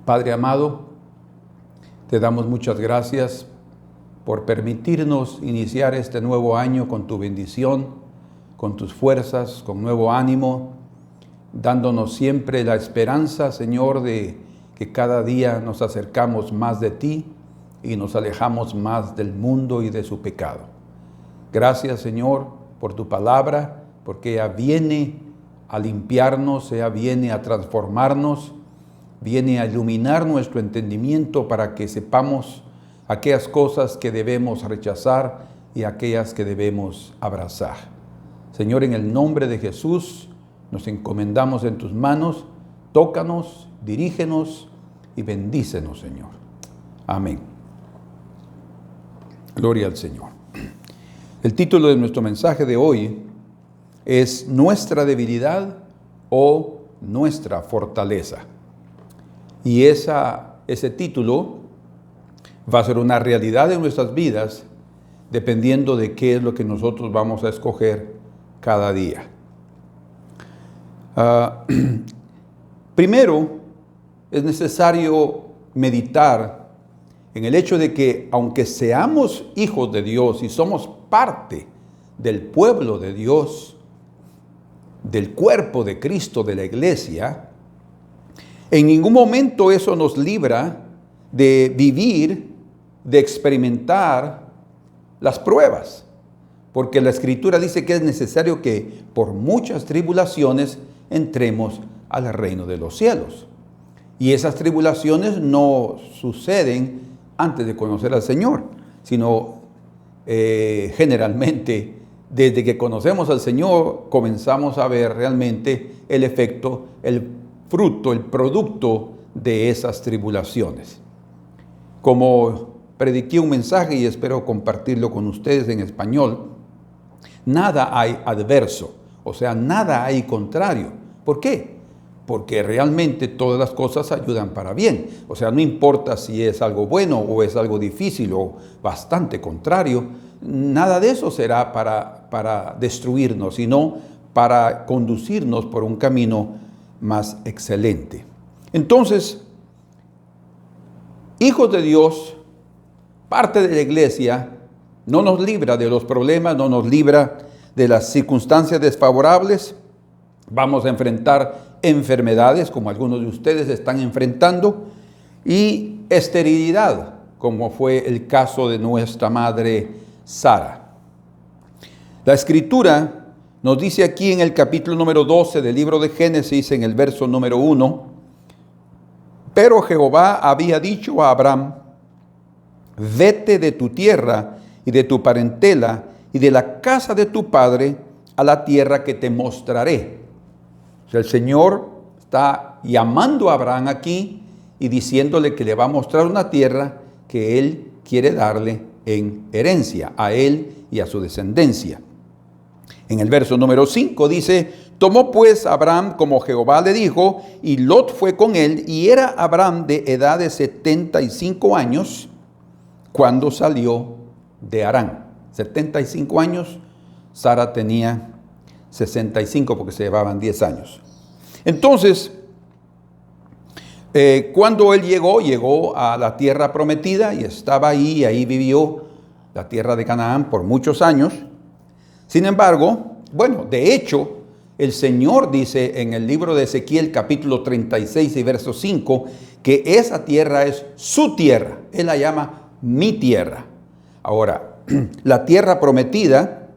Padre amado, te damos muchas gracias por permitirnos iniciar este nuevo año con tu bendición, con tus fuerzas, con nuevo ánimo, dándonos siempre la esperanza, Señor, de que cada día nos acercamos más de ti y nos alejamos más del mundo y de su pecado. Gracias, Señor, por tu palabra, porque ella viene a limpiarnos, ella viene a transformarnos, viene a iluminar nuestro entendimiento para que sepamos aquellas cosas que debemos rechazar y aquellas que debemos abrazar. Señor, en el nombre de Jesús, nos encomendamos en tus manos. Tócanos, dirígenos y bendícenos, Señor. Amén. Gloria al Señor. El título de nuestro mensaje de hoy es Nuestra debilidad o nuestra fortaleza. Y ese título va a ser una realidad en nuestras vidas dependiendo de qué es lo que nosotros vamos a escoger cada día. Primero, es necesario meditar en el hecho de que aunque seamos hijos de Dios y somos parte del pueblo de Dios, del cuerpo de Cristo, de la iglesia, en ningún momento eso nos libra de vivir, de experimentar las pruebas. Porque la Escritura dice que es necesario que por muchas tribulaciones entremos al reino de los cielos. Y esas tribulaciones no suceden antes de conocer al Señor, sino generalmente desde que conocemos al Señor comenzamos a ver realmente el efecto, el fruto, el producto de esas tribulaciones. Como prediqué un mensaje y espero compartirlo con ustedes en español, nada hay adverso, o sea, nada hay contrario. ¿Por qué? Porque realmente todas las cosas ayudan para bien. O sea, no importa si es algo bueno o es algo difícil o bastante contrario, nada de eso será para destruirnos, sino para conducirnos por un camino más excelente. Entonces, hijos de Dios, parte de la iglesia, no nos libra de los problemas, no nos libra de las circunstancias desfavorables. Vamos a enfrentar enfermedades, como algunos de ustedes están enfrentando, y esterilidad, como fue el caso de nuestra madre Sara. La Escritura nos dice aquí en el capítulo número 12 del libro de Génesis, en el verso número 1, pero Jehová había dicho a Abraham, vete de tu tierra y de tu parentela y de la casa de tu padre a la tierra que te mostraré. O sea, el Señor está llamando a Abraham aquí y diciéndole que le va a mostrar una tierra que Él quiere darle en herencia a él y a su descendencia. En el verso número 5 dice, tomó pues Abraham como Jehová le dijo, y Lot fue con él, y era Abraham de edad de 75 años cuando salió de Harán. 75 años, Sara tenía 65 porque se llevaban 10 años. Entonces, cuando él llegó a la tierra prometida y estaba ahí vivió la tierra de Canaán por muchos años. Sin embargo, de hecho, el Señor dice en el libro de Ezequiel capítulo 36 y verso 5 que esa tierra es su tierra. Él la llama mi tierra. Ahora, la tierra prometida,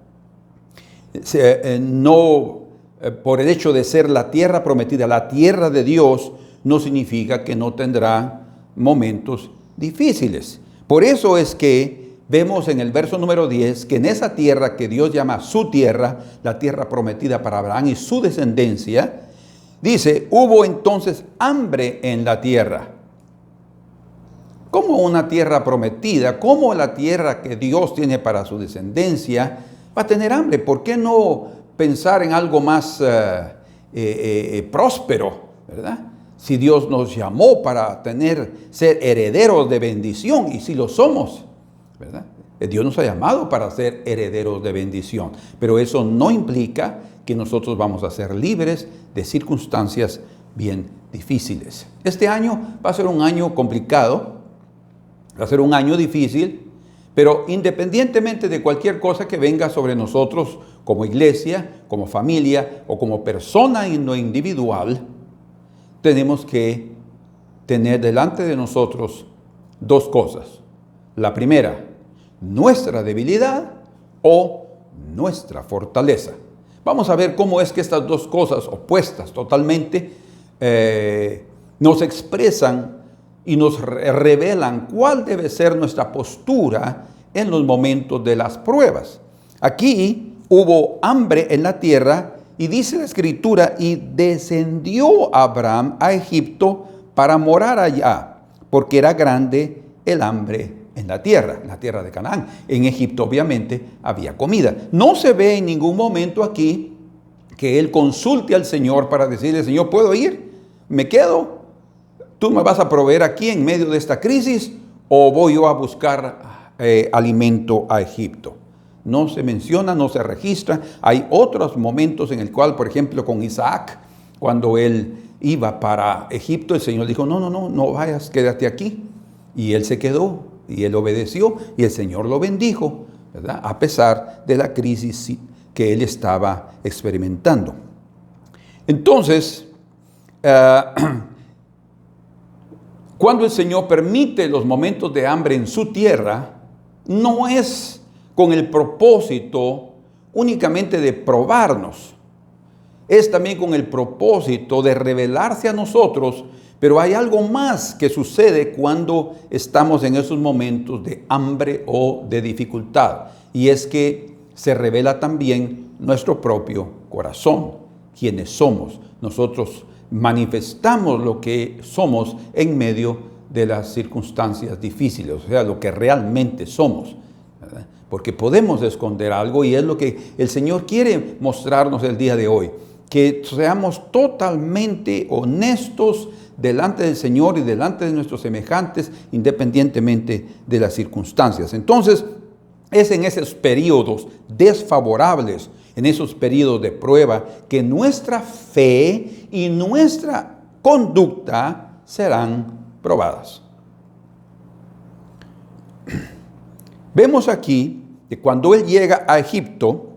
por el hecho de ser la tierra prometida, la tierra de Dios, no significa que no tendrá momentos difíciles. Por eso es que vemos en el verso número 10 que en esa tierra que Dios llama su tierra, la tierra prometida para Abraham y su descendencia, dice, hubo entonces hambre en la tierra. ¿Cómo una tierra prometida? ¿Cómo la tierra que Dios tiene para su descendencia va a tener hambre? ¿Por qué no pensar en algo más próspero, verdad? Si Dios nos llamó para ser herederos de bendición, y si lo somos, ¿verdad? Dios nos ha llamado para ser herederos de bendición, pero eso no implica que nosotros vamos a ser libres de circunstancias bien difíciles. Este año va a ser un año complicado, va a ser un año difícil, pero independientemente de cualquier cosa que venga sobre nosotros como iglesia, como familia o como persona en lo individual, tenemos que tener delante de nosotros dos cosas. La primera, nuestra debilidad o nuestra fortaleza. Vamos a ver cómo es que estas dos cosas opuestas totalmente nos expresan y nos revelan cuál debe ser nuestra postura en los momentos de las pruebas. Aquí hubo hambre en la tierra y dice la Escritura, y descendió Abraham a Egipto para morar allá, porque era grande el hambre en la tierra de Canaán. En Egipto obviamente había comida. No se ve en ningún momento aquí que él consulte al Señor para decirle, Señor, ¿puedo ir? ¿Me quedo? ¿Tú me vas a proveer aquí en medio de esta crisis o voy yo a buscar alimento a Egipto? No se menciona, no se registra. Hay otros momentos en el cual, por ejemplo, con Isaac, cuando él iba para Egipto, el Señor dijo, no vayas, quédate aquí. Y él se quedó y él obedeció y el Señor lo bendijo, ¿verdad? A pesar de la crisis que él estaba experimentando. Entonces, cuando el Señor permite los momentos de hambre en su tierra, no es con el propósito únicamente de probarnos, es también con el propósito de revelarse a nosotros, pero hay algo más que sucede cuando estamos en esos momentos de hambre o de dificultad, y es que se revela también nuestro propio corazón, quienes somos. Nosotros manifestamos lo que somos en medio de las circunstancias difíciles, o sea, lo que realmente somos, ¿verdad? Porque podemos esconder algo y es lo que el Señor quiere mostrarnos el día de hoy, que seamos totalmente honestos delante del Señor y delante de nuestros semejantes, independientemente de las circunstancias. Entonces, es en esos periodos desfavorables, en esos periodos de prueba, que nuestra fe y nuestra conducta serán probadas. Vemos aquí que cuando él llega a Egipto,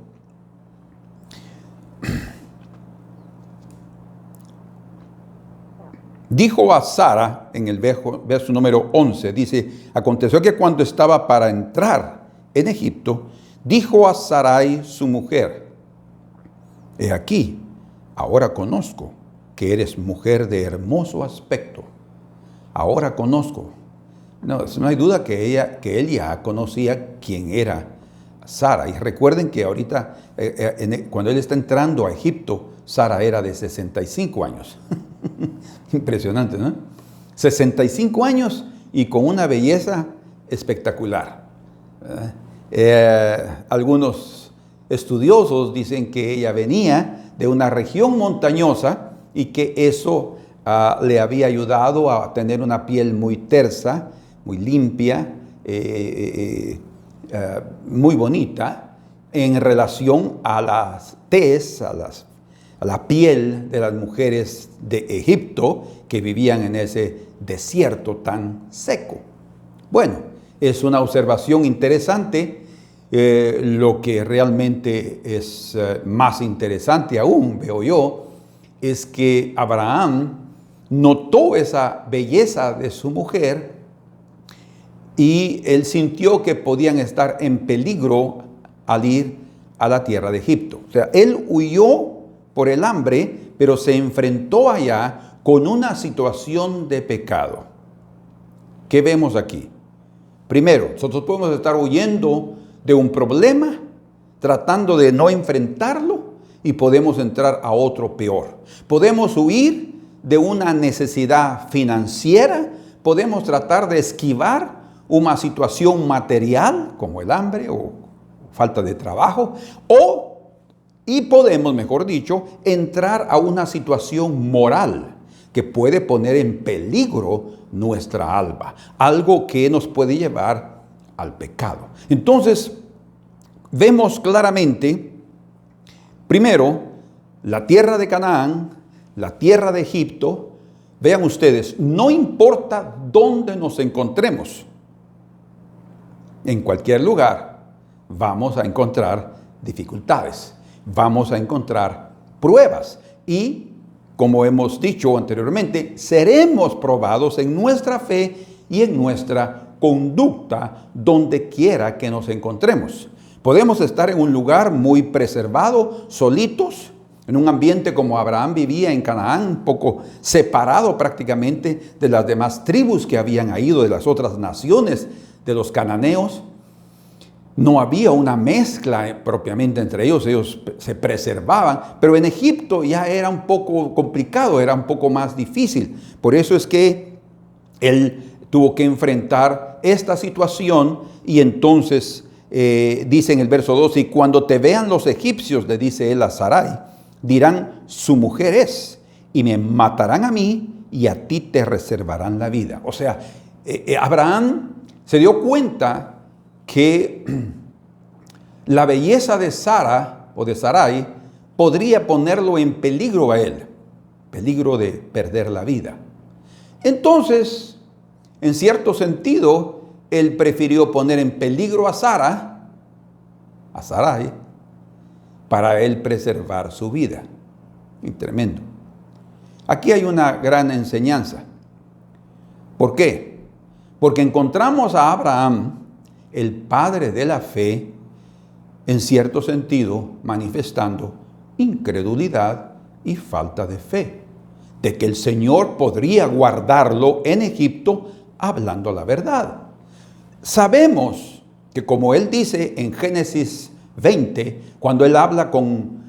dijo a Sara, en el verso número 11, dice, aconteció que cuando estaba para entrar en Egipto, dijo a Sarai su mujer, he aquí, ahora conozco que eres mujer de hermoso aspecto. Ahora conozco. No hay duda que él ya conocía quién era Sara. Y recuerden que ahorita, cuando él está entrando a Egipto, Sara era de 65 años. Impresionante, ¿no? 65 años y con una belleza espectacular. Algunos estudiosos dicen que ella venía de una región montañosa y que eso le había ayudado a tener una piel muy tersa, muy limpia, muy bonita en relación a las tez, a la piel de las mujeres de Egipto que vivían en ese desierto tan seco. Bueno, es una observación interesante. Lo que realmente es más interesante aún, veo yo, es que Abraham notó esa belleza de su mujer y él sintió que podían estar en peligro al ir a la tierra de Egipto. O sea, él huyó por el hambre, pero se enfrentó allá con una situación de pecado. ¿Qué vemos aquí? Primero, nosotros podemos estar huyendo de un problema, tratando de no enfrentarlo, y podemos entrar a otro peor. Podemos huir de una necesidad financiera, podemos tratar de esquivar una situación material, como el hambre o falta de trabajo, y podemos, mejor dicho, entrar a una situación moral que puede poner en peligro nuestra alma, algo que nos puede llevar al pecado. Entonces, vemos claramente, primero, la tierra de Canaán, la tierra de Egipto, vean ustedes, no importa dónde nos encontremos, en cualquier lugar vamos a encontrar dificultades, vamos a encontrar pruebas y, como hemos dicho anteriormente, seremos probados en nuestra fe y en nuestra conducta donde quiera que nos encontremos. Podemos estar en un lugar muy preservado, solitos, en un ambiente como Abraham vivía en Canaán, un poco separado prácticamente de las demás tribus que habían ido, de las otras naciones, de los cananeos. No había una mezcla propiamente entre ellos se preservaban, pero en Egipto ya era un poco complicado, era un poco más difícil. Por eso es que él tuvo que enfrentar esta situación y entonces dice en el verso 12, y cuando te vean los egipcios, le dice él a Sarai, dirán, su mujer es, y me matarán a mí y a ti te reservarán la vida. O sea, Abraham se dio cuenta que la belleza de Sara o de Sarai podría ponerlo en peligro a él, peligro de perder la vida. Entonces, en cierto sentido, él prefirió poner en peligro a Sarai, para él preservar su vida. Y tremendo. Aquí hay una gran enseñanza. ¿Por qué? Porque encontramos a Abraham, el padre de la fe, en cierto sentido, manifestando incredulidad y falta de fe, de que el Señor podría guardarlo en Egipto hablando la verdad. Sabemos que, como él dice en Génesis 20, cuando él habla con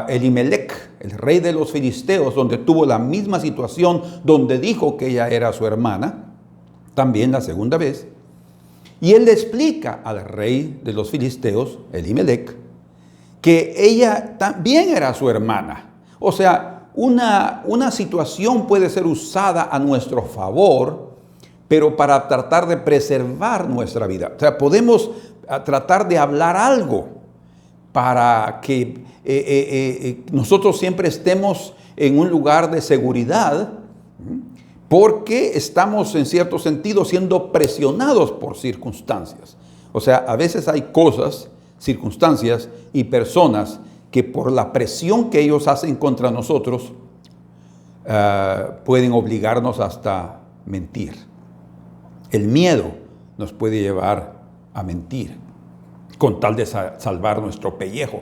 Elimelech, el rey de los filisteos, donde tuvo la misma situación, donde dijo que ella era su hermana, también la segunda vez, y él le explica al rey de los filisteos, Elimelech, que ella también era su hermana. O sea, una situación puede ser usada a nuestro favor, pero para tratar de preservar nuestra vida. O sea, podemos tratar de hablar algo para que nosotros siempre estemos en un lugar de seguridad, porque estamos en cierto sentido siendo presionados por circunstancias. O sea, a veces hay cosas, circunstancias y personas que por la presión que ellos hacen contra nosotros pueden obligarnos hasta mentir. El miedo nos puede llevar a mentir con tal de salvar nuestro pellejo,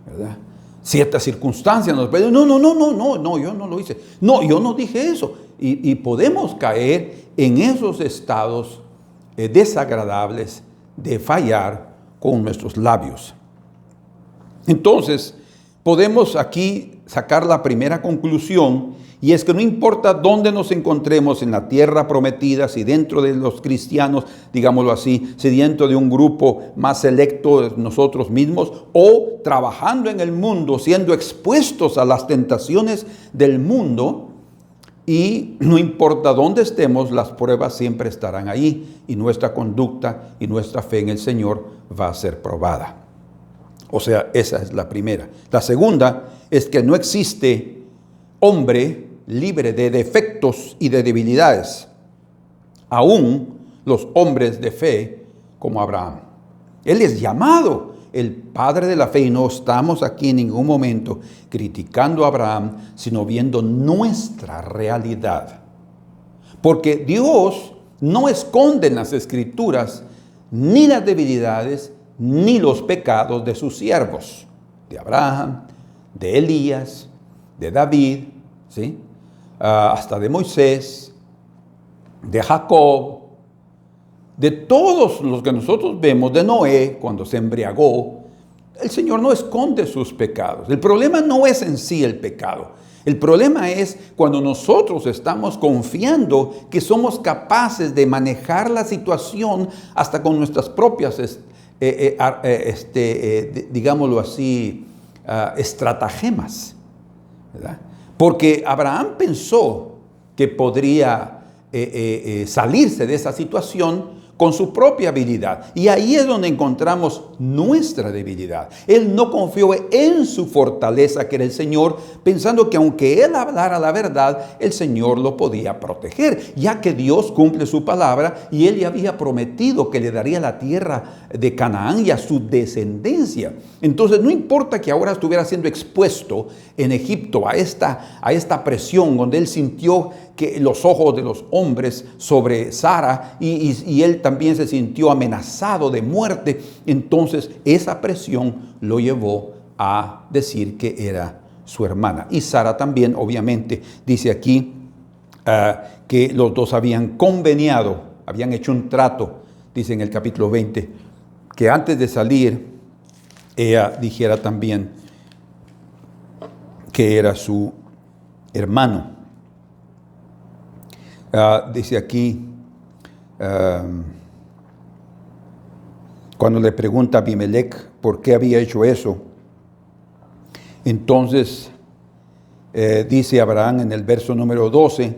¿verdad? Ciertas circunstancias nos pueden, no, yo no lo hice. No, yo no dije eso. Y podemos caer en esos estados desagradables de fallar con nuestros labios. Entonces, podemos aquí sacar la primera conclusión, y es que no importa dónde nos encontremos en la tierra prometida, si dentro de los cristianos, digámoslo así, si dentro de un grupo más selecto de nosotros mismos, o trabajando en el mundo, siendo expuestos a las tentaciones del mundo, y no importa dónde estemos, las pruebas siempre estarán ahí, y nuestra conducta y nuestra fe en el Señor va a ser probada. O sea, esa es la primera. La segunda es que no existe hombre libre de defectos y de debilidades, aún los hombres de fe como Abraham. Él es llamado el padre de la fe, y no estamos aquí en ningún momento criticando a Abraham, sino viendo nuestra realidad. Porque Dios no esconde en las Escrituras ni las debilidades ni los pecados de sus siervos, de Abraham, de Elías, de David, ¿sí? Hasta de Moisés, de Jacob, de todos los que nosotros vemos, de Noé cuando se embriagó. El Señor no esconde sus pecados. El problema no es en sí el pecado. El problema es cuando nosotros estamos confiando que somos capaces de manejar la situación hasta con nuestras propias, digámoslo así, estratagemas, ¿verdad? Porque Abraham pensó que podría salirse de esa situación con su propia habilidad. Y ahí es donde encontramos nuestra debilidad. Él no confió en su fortaleza, que era el Señor, pensando que aunque él hablara la verdad, el Señor lo podía proteger, ya que Dios cumple su palabra y él ya había prometido que le daría la tierra de Canaán y a su descendencia. Entonces no importa que ahora estuviera siendo expuesto en Egipto a esta presión donde él sintió que los ojos de los hombres sobre Sara y él también se sintió amenazado de muerte. Entonces esa presión lo llevó a decir que era su hermana. Y Sara también, obviamente, dice aquí que los dos habían conveniado, habían hecho un trato, dice en el capítulo 20, que antes de salir ella dijera también que era su hermano. Dice aquí, cuando le pregunta a Abimelech por qué había hecho eso, entonces dice Abraham en el verso número 12,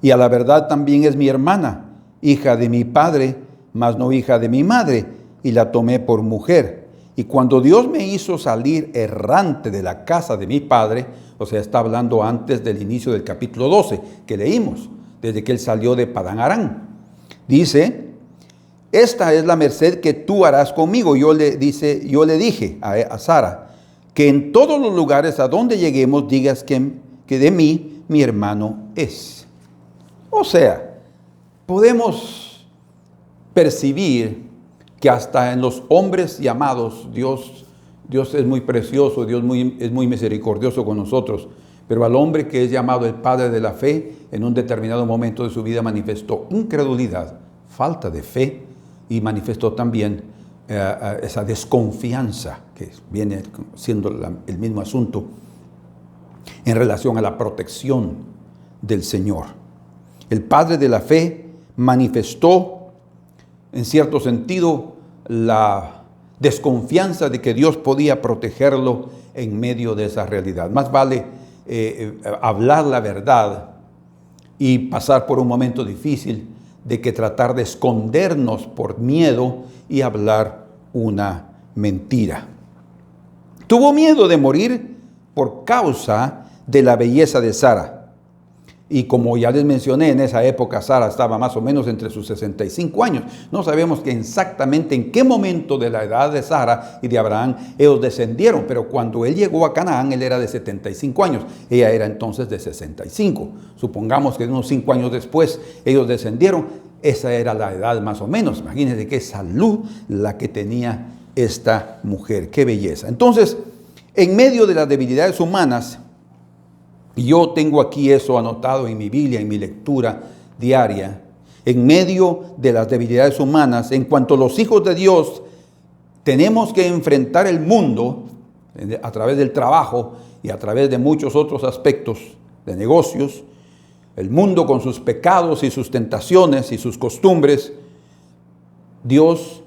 y a la verdad también es mi hermana, hija de mi padre, mas no hija de mi madre, y la tomé por mujer. Y cuando Dios me hizo salir errante de la casa de mi padre, o sea, está hablando antes del inicio del capítulo 12 que leímos, desde que él salió de Padán Aram. Dice, esta es la merced que tú harás conmigo. Yo le dije a Sara, que en todos los lugares a donde lleguemos digas que de mí mi hermano es. O sea, podemos percibir que hasta en los hombres llamados, Dios es muy precioso, Dios es muy misericordioso con nosotros, pero al hombre que es llamado el padre de la fe, en un determinado momento de su vida manifestó incredulidad, falta de fe, y manifestó también esa desconfianza, que viene siendo el mismo asunto, en relación a la protección del Señor. El padre de la fe manifestó en cierto sentido la desconfianza de que Dios podía protegerlo en medio de esa realidad. Más vale hablar la verdad y pasar por un momento difícil de que tratar de escondernos por miedo y hablar una mentira. Tuvo miedo de morir por causa de la belleza de Sara. Y como ya les mencioné, en esa época Sara estaba más o menos entre sus 65 años. No sabemos exactamente en qué momento de la edad de Sara y de Abraham ellos descendieron, pero cuando él llegó a Canaán, él era de 75 años. Ella era entonces de 65. Supongamos que unos 5 años después ellos descendieron. Esa era la edad más o menos. Imagínense qué salud la que tenía esta mujer. Qué belleza. Entonces, en medio de las debilidades humanas, y yo tengo aquí eso anotado en mi Biblia, en mi lectura diaria, en medio de las debilidades humanas, en cuanto a los hijos de Dios, tenemos que enfrentar el mundo a través del trabajo y a través de muchos otros aspectos de negocios, el mundo con sus pecados y sus tentaciones y sus costumbres. Dios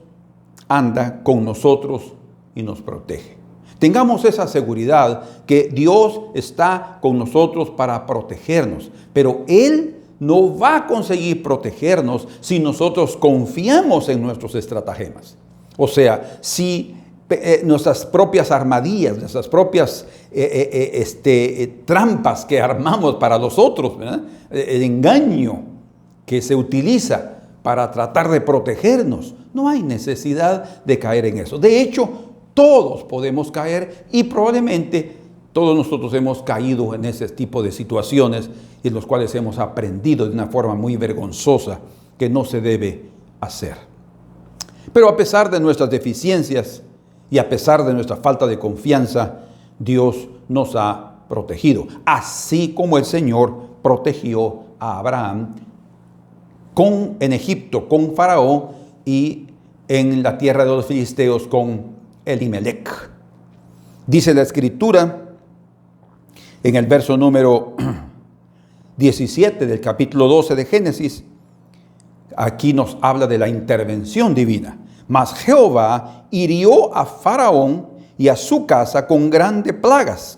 anda con nosotros y nos protege. Tengamos esa seguridad que Dios está con nosotros para protegernos, pero Él no va a conseguir protegernos si nosotros confiamos en nuestros estratagemas. O sea, si nuestras propias armadillas, nuestras propias trampas que armamos para los otros, ¿verdad? El engaño que se utiliza para tratar de protegernos, no hay necesidad de caer en eso. De hecho, todos podemos caer y probablemente todos nosotros hemos caído en ese tipo de situaciones en los cuales hemos aprendido de una forma muy vergonzosa que no se debe hacer. Pero a pesar de nuestras deficiencias y a pesar de nuestra falta de confianza, Dios nos ha protegido, así como el Señor protegió a Abraham en Egipto con Faraón y en la tierra de los filisteos con Elimelech. Dice la Escritura en el verso número 17 del capítulo 12 de Génesis, aquí nos habla de la intervención divina. Mas Jehová hirió a Faraón y a su casa con grandes plagas,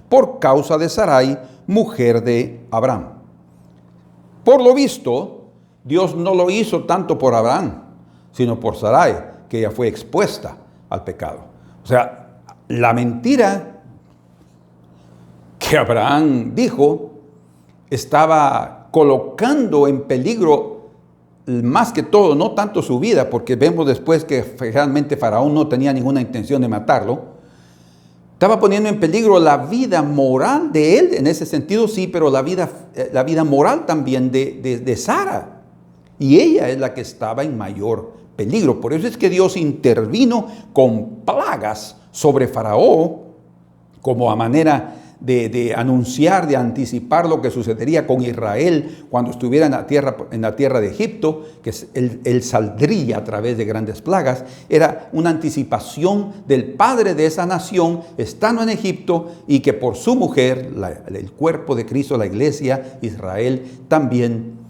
por causa de Sarai, mujer de Abraham. Por lo visto, Dios no lo hizo tanto por Abraham, sino por Sarai, que ella fue expuesta al pecado. O sea, la mentira que Abraham dijo estaba colocando en peligro más que todo, no tanto su vida, porque vemos después que realmente Faraón no tenía ninguna intención de matarlo. Estaba poniendo en peligro la vida moral de él, en ese sentido sí, pero la vida moral también de Sara. Y ella es la que estaba en mayor peligro. Por eso es que Dios intervino con plagas sobre Faraón, como a manera de anunciar, de anticipar lo que sucedería con Israel cuando estuviera en la tierra de Egipto, que él saldría a través de grandes plagas. Era una anticipación del padre de esa nación estando en Egipto, y que por su mujer, el cuerpo de Cristo, la iglesia, Israel, también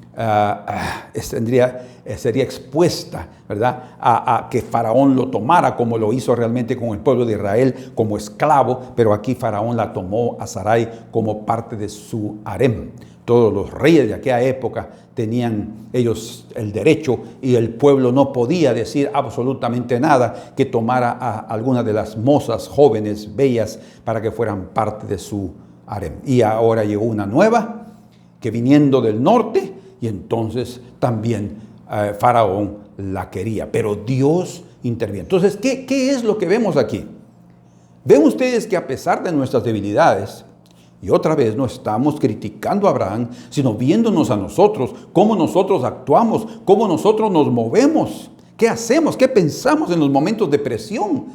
sería expuesta, ¿verdad?, a que Faraón lo tomara, como lo hizo realmente con el pueblo de Israel, como esclavo. Pero aquí Faraón la tomó a Sarai como parte de su harem. Todos los reyes de aquella época tenían ellos el derecho, y el pueblo no podía decir absolutamente nada que tomara a alguna de las mozas jóvenes, bellas, para que fueran parte de su harem. Y ahora llegó una nueva, que viniendo del norte, y entonces también Faraón la quería, pero Dios interviene. Entonces, ¿qué es lo que vemos aquí? Ven ustedes que a pesar de nuestras debilidades, y otra vez no estamos criticando a Abraham, sino viéndonos a nosotros, cómo nosotros actuamos, cómo nosotros nos movemos, qué hacemos, qué pensamos en los momentos de presión,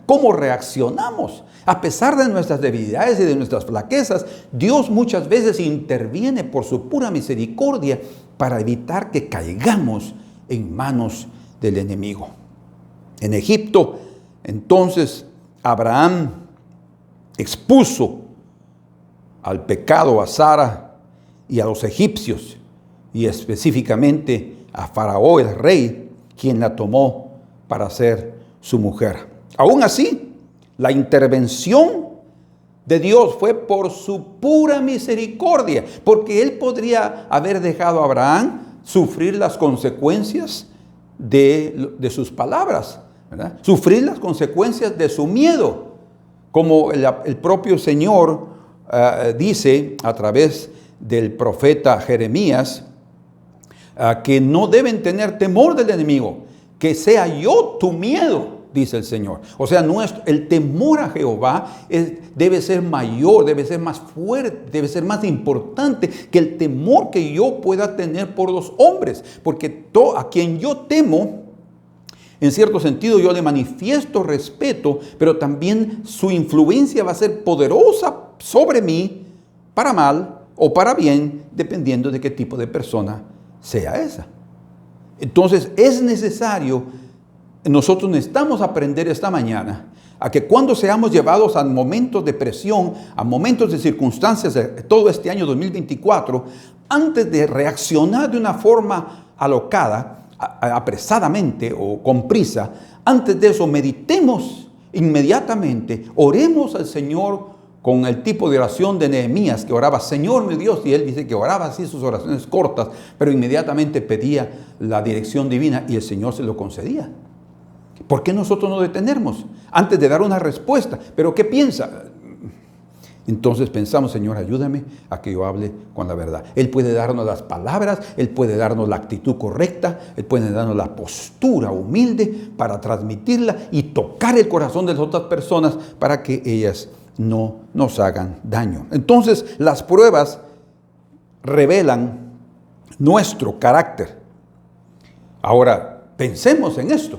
cómo reaccionamos. A pesar de nuestras debilidades y de nuestras flaquezas, Dios muchas veces interviene por su pura misericordia para evitar que caigamos en manos del enemigo. En Egipto, entonces, Abraham expuso al pecado a Sara y a los egipcios, y específicamente a Faraón, el rey, quien la tomó para ser su mujer. Aún así, la intervención de Dios fue por su pura misericordia, porque Él podría haber dejado a Abraham sufrir las consecuencias de sus palabras, ¿verdad? Sufrir las consecuencias de su miedo, como el propio Señor dice a través del profeta Jeremías, que no deben tener temor del enemigo, que sea yo tu miedo, dice el Señor. O sea, el temor a Jehová debe ser mayor, debe ser más fuerte, debe ser más importante que el temor que yo pueda tener por los hombres. Porque a quien yo temo, en cierto sentido yo le manifiesto respeto, pero también su influencia va a ser poderosa sobre mí, para mal o para bien, dependiendo de qué tipo de persona sea esa. Entonces es necesario, nosotros necesitamos aprender esta mañana a que cuando seamos llevados a momentos de presión, a momentos de circunstancias de todo este año 2024, antes de reaccionar de una forma alocada, apresadamente o con prisa, antes de eso meditemos inmediatamente, oremos al Señor con el tipo de oración de Nehemías, que oraba, Señor mi Dios, y él dice que oraba así sus oraciones cortas, pero inmediatamente pedía la dirección divina y el Señor se lo concedía. ¿Por qué nosotros no detenernos antes de dar una respuesta? ¿Pero qué piensa? Entonces pensamos, Señor, ayúdame a que yo hable con la verdad. Él puede darnos las palabras, Él puede darnos la actitud correcta, Él puede darnos la postura humilde para transmitirla y tocar el corazón de las otras personas para que ellas no nos hagan daño. Entonces, las pruebas revelan nuestro carácter. Ahora, pensemos en esto.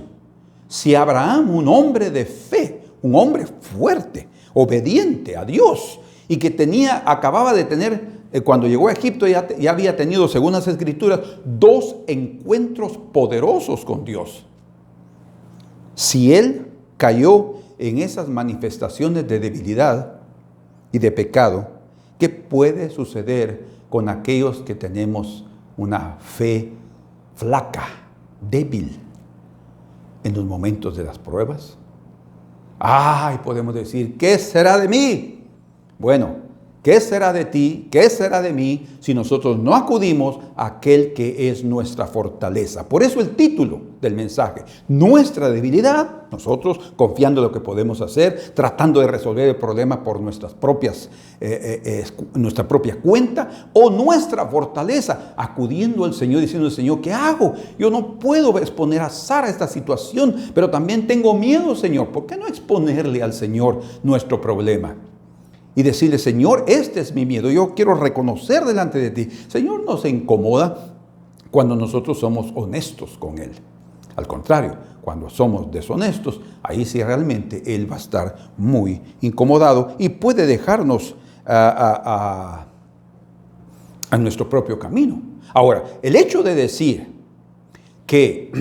Si Abraham, un hombre de fe, un hombre fuerte, obediente a Dios, y que acababa de tener, cuando llegó a Egipto, ya había tenido, según las Escrituras, 2 encuentros poderosos con Dios. Si él cayó en esas manifestaciones de debilidad y de pecado, ¿qué puede suceder con aquellos que tenemos una fe flaca, débil, en los momentos de las pruebas? Ay, podemos decir, ¿qué será de mí? Bueno, ¿qué será de ti? ¿Qué será de mí si nosotros no acudimos a aquel que es nuestra fortaleza? Por eso el título del mensaje, nuestra debilidad, nosotros confiando en lo que podemos hacer, tratando de resolver el problema por nuestra propia cuenta, o nuestra fortaleza, acudiendo al Señor, diciendo al Señor, ¿qué hago? Yo no puedo exponer a Sara esta situación, pero también tengo miedo, Señor. ¿Por qué no exponerle al Señor nuestro problema? Y decirle, Señor, este es mi miedo, yo quiero reconocer delante de ti. Señor, no se incomoda cuando nosotros somos honestos con Él. Al contrario, cuando somos deshonestos, ahí sí realmente Él va a estar muy incomodado y puede dejarnos a nuestro propio camino. Ahora, el hecho de decir que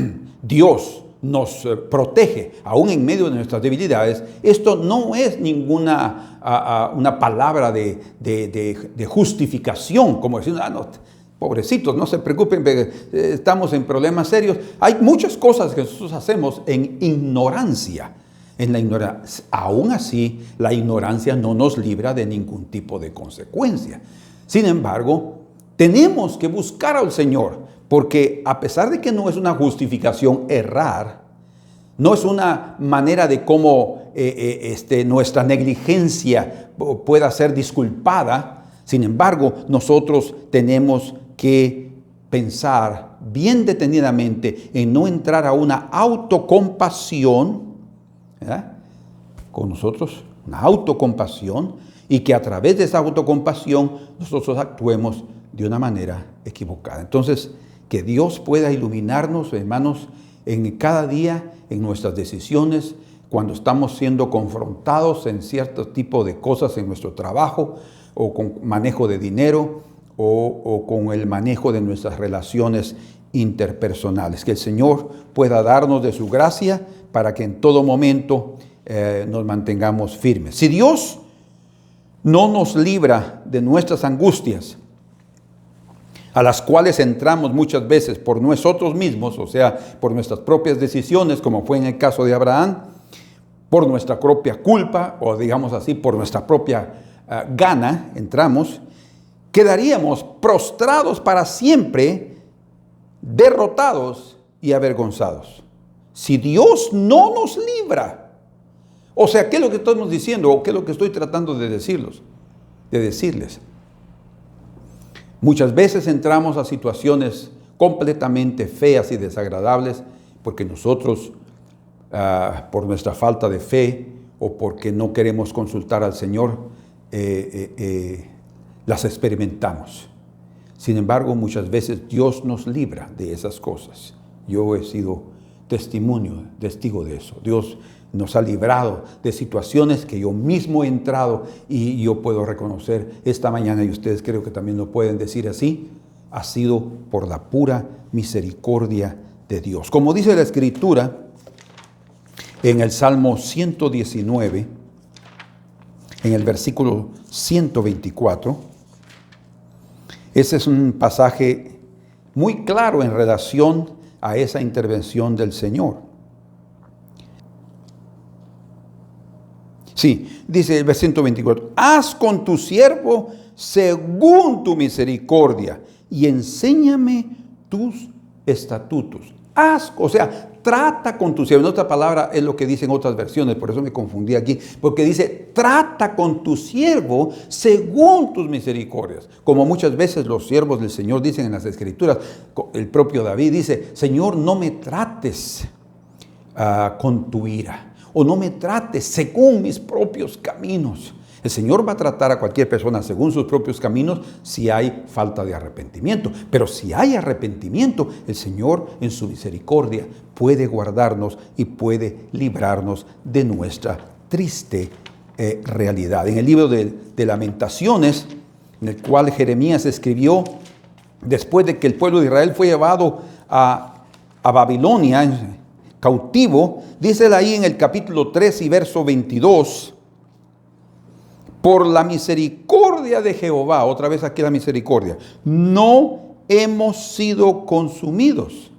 Dios nos protege aún en medio de nuestras debilidades, esto no es ninguna una palabra de justificación, como decir, no, pobrecitos, no se preocupen, estamos en problemas serios. Hay muchas cosas que nosotros hacemos en ignorancia. Aún así, la ignorancia no nos libra de ningún tipo de consecuencia. Sin embargo, tenemos que buscar al Señor, porque a pesar de que no es una justificación errar, no es una manera de cómo nuestra negligencia pueda ser disculpada. Sin embargo, nosotros tenemos que pensar bien detenidamente en no entrar a una autocompasión, ¿verdad? Con nosotros, una autocompasión, y que a través de esa autocompasión nosotros actuemos de una manera equivocada. Entonces, que Dios pueda iluminarnos, hermanos, en cada día, en nuestras decisiones, cuando estamos siendo confrontados en cierto tipo de cosas en nuestro trabajo, o con manejo de dinero, o con el manejo de nuestras relaciones interpersonales. Que el Señor pueda darnos de su gracia para que en todo momento nos mantengamos firmes. Si Dios no nos libra de nuestras angustias, a las cuales entramos muchas veces por nosotros mismos, o sea, por nuestras propias decisiones, como fue en el caso de Abraham, por nuestra propia culpa, o digamos así, por nuestra propia gana, entramos, quedaríamos prostrados para siempre, derrotados y avergonzados. Si Dios no nos libra, o sea, ¿qué es lo que estamos diciendo? ¿O qué es lo que estoy tratando de decirles? Muchas veces entramos a situaciones completamente feas y desagradables porque nosotros, por nuestra falta de fe o porque no queremos consultar al Señor, las experimentamos. Sin embargo, muchas veces Dios nos libra de esas cosas. Yo he sido testigo de eso. Dios nos ha librado de situaciones que yo mismo he entrado, y yo puedo reconocer esta mañana, y ustedes creo que también lo pueden decir así, ha sido por la pura misericordia de Dios. Como dice la Escritura en el Salmo 119, en el versículo 124, ese es un pasaje muy claro en relación a esa intervención del Señor. Sí, dice el versículo 124, haz con tu siervo según tu misericordia y enséñame tus estatutos. Haz, o sea, trata con tu siervo. En otra palabra es lo que dicen otras versiones, por eso me confundí aquí, porque dice, trata con tu siervo según tus misericordias. Como muchas veces los siervos del Señor dicen en las Escrituras, el propio David dice, Señor, no me trates con tu ira, o no me trates según mis propios caminos. El Señor va a tratar a cualquier persona según sus propios caminos si hay falta de arrepentimiento. Pero si hay arrepentimiento, el Señor en su misericordia puede guardarnos y puede librarnos de nuestra triste realidad. En el libro de Lamentaciones, en el cual Jeremías escribió después de que el pueblo de Israel fue llevado a Babilonia, cautivo, dice ahí en el capítulo 3 y verso 22, por la misericordia de Jehová, otra vez aquí la misericordia, no hemos sido consumidos,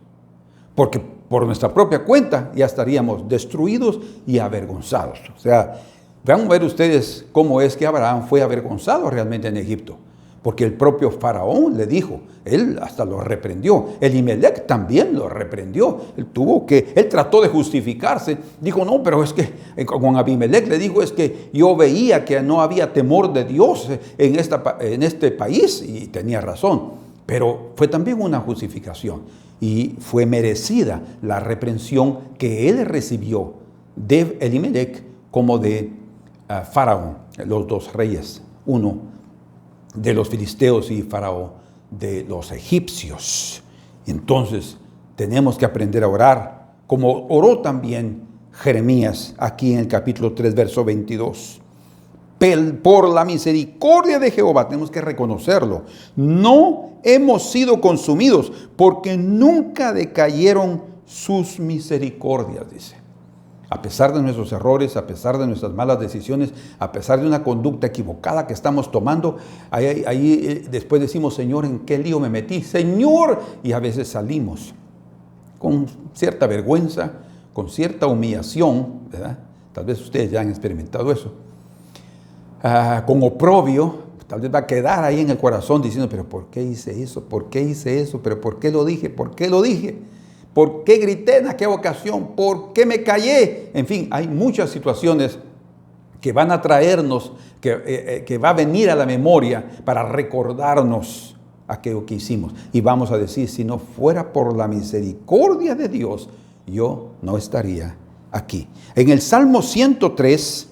porque por nuestra propia cuenta ya estaríamos destruidos y avergonzados. O sea, Vean ver ustedes cómo es que Abraham fue avergonzado realmente en Egipto. Porque el propio faraón le dijo, él hasta lo reprendió. Elimelec también lo reprendió. Él trató de justificarse. Dijo, no, pero es que con Abimelec le dijo, es que yo veía que no había temor de Dios en este país. Y tenía razón. Pero fue también una justificación. Y fue merecida la reprensión que él recibió de Elimelec como de Faraón, los dos reyes, uno de los filisteos y Faraón de los egipcios. Entonces tenemos que aprender a orar, como oró también Jeremías aquí en el capítulo 3, verso 22. Por la misericordia de Jehová, tenemos que reconocerlo, no hemos sido consumidos, porque nunca decayeron sus misericordias, dice. A pesar de nuestros errores, a pesar de nuestras malas decisiones, a pesar de una conducta equivocada que estamos tomando, ahí después decimos, Señor, ¿en qué lío me metí? Señor, y a veces salimos con cierta vergüenza, con cierta humillación, ¿verdad? Tal vez ustedes ya han experimentado eso. Con oprobio, tal vez va a quedar ahí en el corazón diciendo, pero ¿por qué hice eso? ¿Por qué hice eso? ¿Pero por qué lo dije? ¿Por qué lo dije? ¿Por qué grité en aquella ocasión? ¿Por qué me callé? En fin, hay muchas situaciones que van a traernos, que va a venir a la memoria para recordarnos aquello que hicimos. Y vamos a decir, si no fuera por la misericordia de Dios, yo no estaría aquí. En el Salmo 103,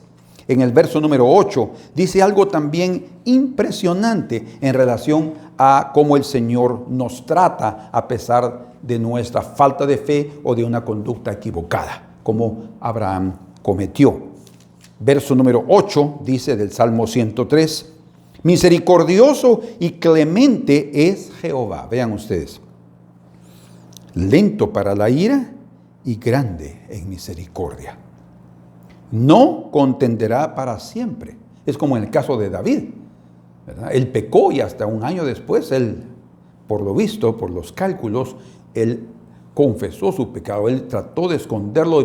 en el verso número 8, dice algo también impresionante en relación a cómo el Señor nos trata a pesar de nuestra falta de fe o de una conducta equivocada, como Abraham cometió. Verso número 8 dice del Salmo 103, misericordioso y clemente es Jehová. Vean ustedes, lento para la ira y grande en misericordia. No contenderá para siempre. Es como en el caso de David, ¿verdad? Él pecó y hasta un año después, él, por lo visto, por los cálculos, él confesó su pecado. Él trató de esconderlo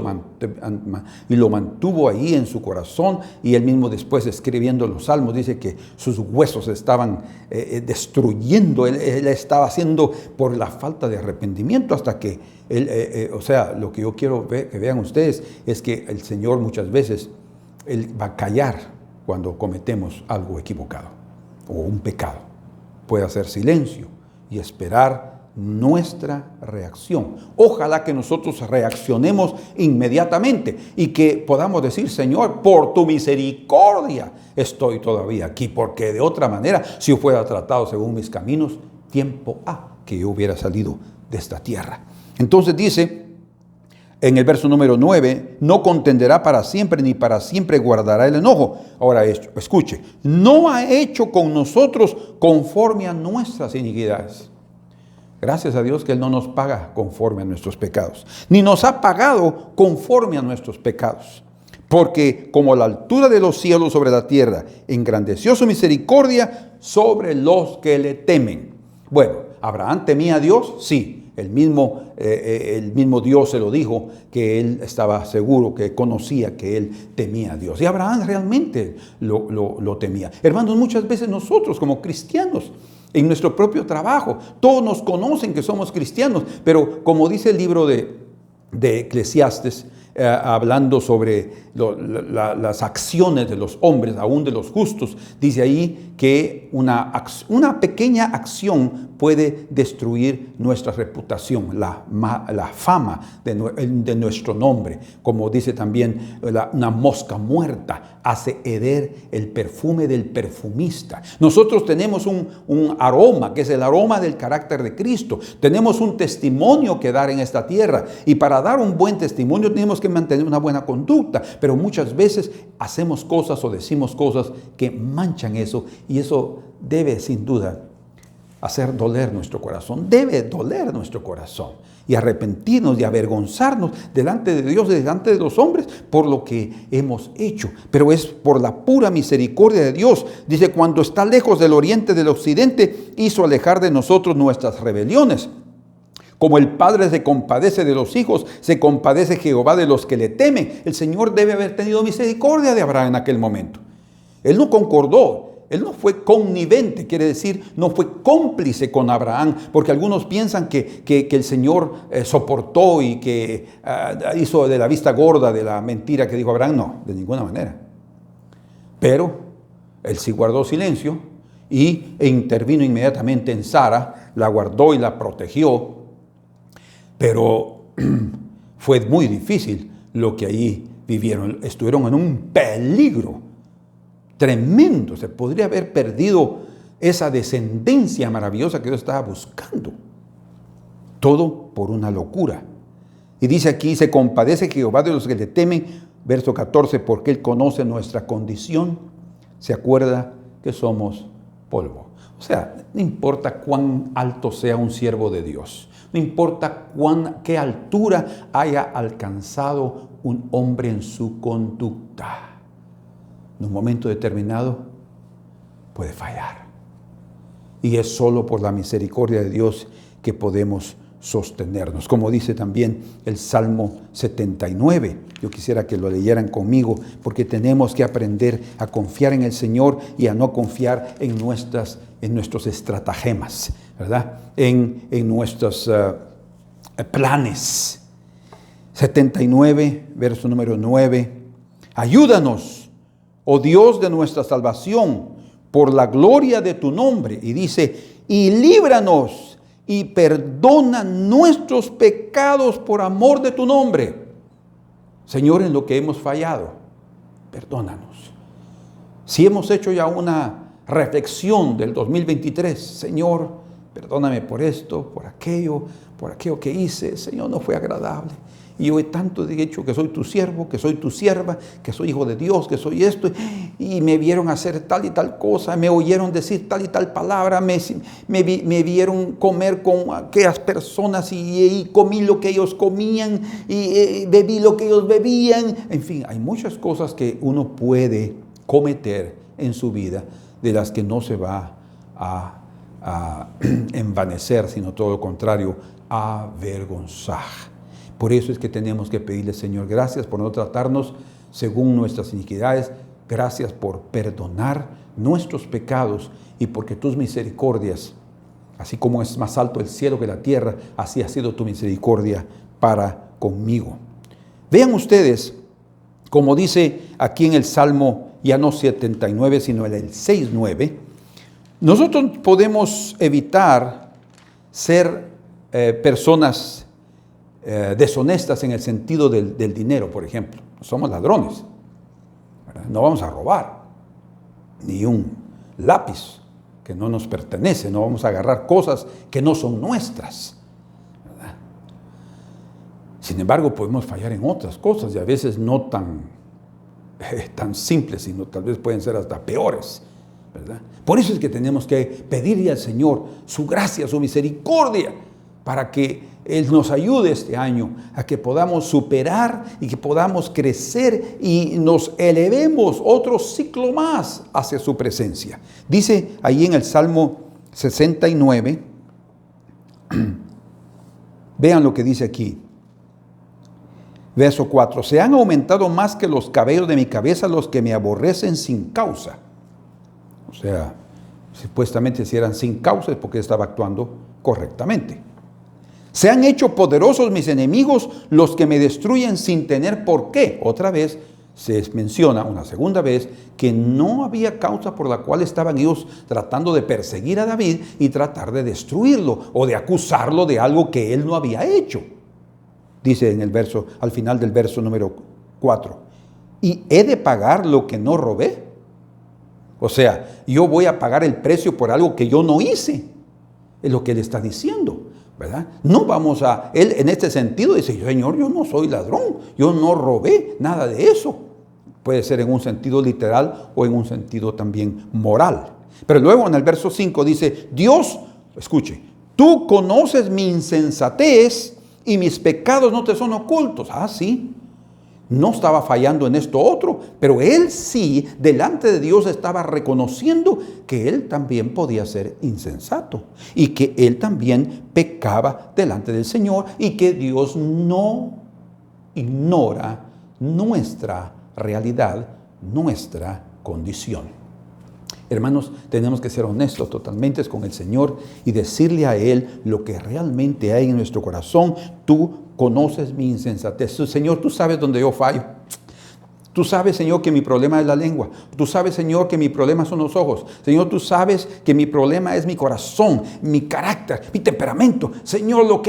y lo mantuvo ahí en su corazón. Y él mismo después, escribiendo los salmos, dice que sus huesos estaban destruyendo. Él estaba haciendo por la falta de arrepentimiento hasta que lo que yo quiero que vean ustedes es que el Señor muchas veces, Él va a callar cuando cometemos algo equivocado o un pecado. Puede hacer silencio y esperar nuestra reacción. Ojalá que nosotros reaccionemos inmediatamente y que podamos decir, Señor, por tu misericordia estoy todavía aquí, porque de otra manera, si yo fuera tratado según mis caminos, tiempo ha que yo hubiera salido de esta tierra. Entonces dice en el verso número 9, no contenderá para siempre, ni para siempre guardará el enojo. Ahora escuche, no ha hecho con nosotros conforme a nuestras iniquidades. Gracias a Dios que Él no nos paga conforme a nuestros pecados, ni nos ha pagado conforme a nuestros pecados. Porque como la altura de los cielos sobre la tierra, engrandeció su misericordia sobre los que le temen. Bueno, ¿Abraham temía a Dios? Sí. El mismo Dios se lo dijo, que él estaba seguro, que conocía que él temía a Dios. Y Abraham realmente lo temía. Hermanos, muchas veces nosotros como cristianos, en nuestro propio trabajo, todos nos conocen que somos cristianos, pero como dice el libro de Eclesiastes, hablando sobre las acciones de los hombres, aún de los justos, dice ahí que una pequeña acción puede destruir nuestra reputación, la fama de nuestro nombre. Como dice también, una mosca muerta hace heder el perfume del perfumista. Nosotros tenemos un aroma, que es el aroma del carácter de Cristo. Tenemos un testimonio que dar en esta tierra, y para dar un buen testimonio tenemos que mantener una buena conducta, pero muchas veces hacemos cosas o decimos cosas que manchan eso, y eso debe sin duda hacer doler nuestro corazón. Debe doler nuestro corazón y arrepentirnos y avergonzarnos delante de Dios y delante de los hombres por lo que hemos hecho. Pero es por la pura misericordia de Dios. Dice, cuando está lejos del oriente del occidente, hizo alejar de nosotros nuestras rebeliones. Como el padre se compadece de los hijos, se compadece Jehová de los que le temen. El Señor debe haber tenido misericordia de Abraham en aquel momento. Él no concordó. Él no fue connivente, quiere decir, no fue cómplice con Abraham, porque algunos piensan que el Señor soportó y que hizo de la vista gorda de la mentira que dijo Abraham. No, de ninguna manera. Pero él sí guardó silencio e intervino inmediatamente en Sara, la guardó y la protegió, pero fue muy difícil lo que allí vivieron. Estuvieron en un peligro tremendo. Se podría haber perdido esa descendencia maravillosa que Dios estaba buscando. Todo por una locura. Y dice aquí, se compadece Jehová de los que le temen. Verso 14, porque Él conoce nuestra condición. Se acuerda que somos polvo. O sea, no importa cuán alto sea un siervo de Dios. No importa qué altura haya alcanzado un hombre en su conducta. En un momento determinado puede fallar. Y es solo por la misericordia de Dios que podemos sostenernos. Como dice también el Salmo 79. Yo quisiera que lo leyeran conmigo, porque tenemos que aprender a confiar en el Señor y a no confiar en nuestros estratagemas, ¿verdad? En nuestros planes. 79, verso número 9. Ayúdanos, oh Dios de nuestra salvación, por la gloria de tu nombre. Y dice, y líbranos y perdona nuestros pecados por amor de tu nombre. Señor, en lo que hemos fallado, perdónanos. Si hemos hecho ya una reflexión del 2023, Señor, perdóname por esto, por aquello que hice, Señor, no fue agradable. Y yo he tanto dicho que soy tu siervo, que soy tu sierva, que soy hijo de Dios, que soy esto. Y me vieron hacer tal y tal cosa, me oyeron decir tal y tal palabra, me vieron comer con aquellas personas y comí lo que ellos comían y bebí lo que ellos bebían. En fin, hay muchas cosas que uno puede cometer en su vida de las que no se va a envanecer, sino todo lo contrario, a avergonzar. Por eso es que tenemos que pedirle, Señor, gracias por no tratarnos según nuestras iniquidades. Gracias por perdonar nuestros pecados y porque tus misericordias, así como es más alto el cielo que la tierra, así ha sido tu misericordia para conmigo. Vean ustedes, como dice aquí en el Salmo, ya no 79, sino el 6:9, nosotros podemos evitar ser personas deshonestas en el sentido del dinero, por ejemplo. No somos ladrones, ¿verdad? No vamos a robar ni un lápiz que no nos pertenece, no vamos a agarrar cosas que no son nuestras, ¿verdad? Sin embargo, podemos fallar en otras cosas y a veces no tan simples, sino tal vez pueden ser hasta peores, ¿verdad? Por eso es que tenemos que pedirle al Señor su gracia, su misericordia, para que Él nos ayude este año a que podamos superar y que podamos crecer y nos elevemos otro ciclo más hacia su presencia. Dice ahí en el Salmo 69, vean lo que dice aquí. Verso 4, se han aumentado más que los cabellos de mi cabeza los que me aborrecen sin causa. O sea, supuestamente si eran sin causa es porque estaba actuando correctamente. Se han hecho poderosos mis enemigos, los que me destruyen sin tener por qué. Otra vez se menciona, una segunda vez, que no había causa por la cual estaban ellos tratando de perseguir a David y tratar de destruirlo o de acusarlo de algo que él no había hecho. Dice en el verso, al final del verso número 4, ¿y he de pagar lo que no robé? O sea, yo voy a pagar el precio por algo que yo no hice. Es lo que él está diciendo, ¿verdad? No vamos a, él en este sentido dice, Señor, yo no soy ladrón, yo no robé nada de eso. Puede ser en un sentido literal o en un sentido también moral. Pero luego en el verso 5 dice, Dios, escuche, tú conoces mi insensatez y mis pecados no te son ocultos. Ah, sí. no estaba fallando en esto otro, pero él sí, delante de Dios, estaba reconociendo que él también podía ser insensato y que él también pecaba delante del Señor y que Dios no ignora nuestra realidad, nuestra condición. Hermanos, tenemos que ser honestos totalmente con el Señor y decirle a Él lo que realmente hay en nuestro corazón. Tú conoces mi insensatez. Señor, tú sabes dónde yo fallo. Tú sabes, Señor, que mi problema es la lengua. Tú sabes, Señor, que mi problema son los ojos. Señor, tú sabes que mi problema es mi corazón, mi carácter, mi temperamento. Señor, lo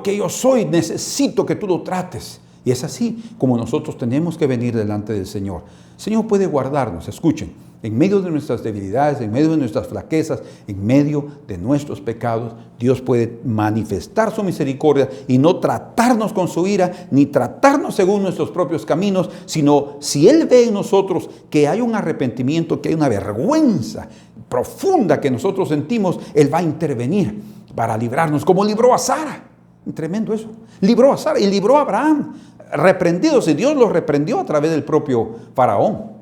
que yo soy, necesito que tú lo trates. Y es así como nosotros tenemos que venir delante del Señor. El Señor puede guardarnos, escuchen, en medio de nuestras debilidades, en medio de nuestras flaquezas, en medio de nuestros pecados. Dios puede manifestar su misericordia y no tratarnos con su ira, ni tratarnos según nuestros propios caminos, sino si Él ve en nosotros que hay un arrepentimiento, que hay una vergüenza profunda que nosotros sentimos, Él va a intervenir para librarnos, como libró a Sara. Tremendo eso. Libró a Sara y libró a Abraham, reprendidos, y Dios los reprendió a través del propio Faraón.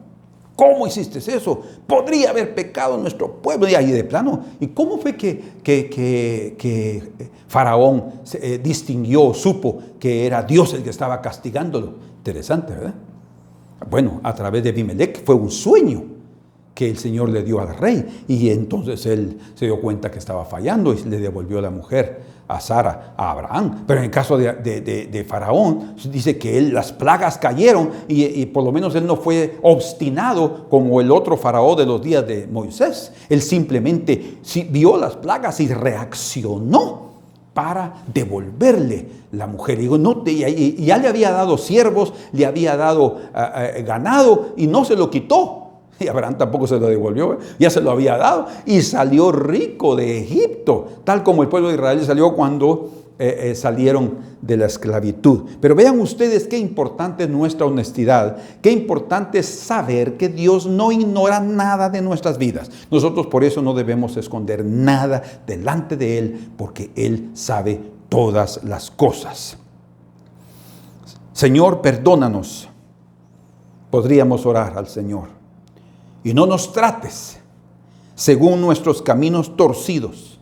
¿Cómo hiciste eso? Podría haber pecado en nuestro pueblo. Y ahí de plano. ¿Y cómo fue que Faraón distinguió, supo que era Dios el que estaba castigándolo? Interesante, ¿verdad? Bueno, a través de Abimelech fue un sueño que el Señor le dio al rey. Y entonces él se dio cuenta que estaba fallando y le devolvió la mujer a Sara, a Abraham. Pero en el caso de Faraón, dice que las plagas cayeron y por lo menos él no fue obstinado como el otro faraón de los días de Moisés. Él simplemente vio las plagas y reaccionó para devolverle la mujer. Y ya le había dado siervos, le había dado ganado y no se lo quitó. Y Abraham tampoco se lo devolvió, ya se lo había dado y salió rico de Egipto, tal como el pueblo de Israel salió cuando salieron de la esclavitud. Pero vean ustedes qué importante es nuestra honestidad, qué importante es saber que Dios no ignora nada de nuestras vidas. Nosotros por eso no debemos esconder nada delante de Él, porque Él sabe todas las cosas. Señor, perdónanos. Podríamos orar al Señor. Y no nos trates según nuestros caminos torcidos.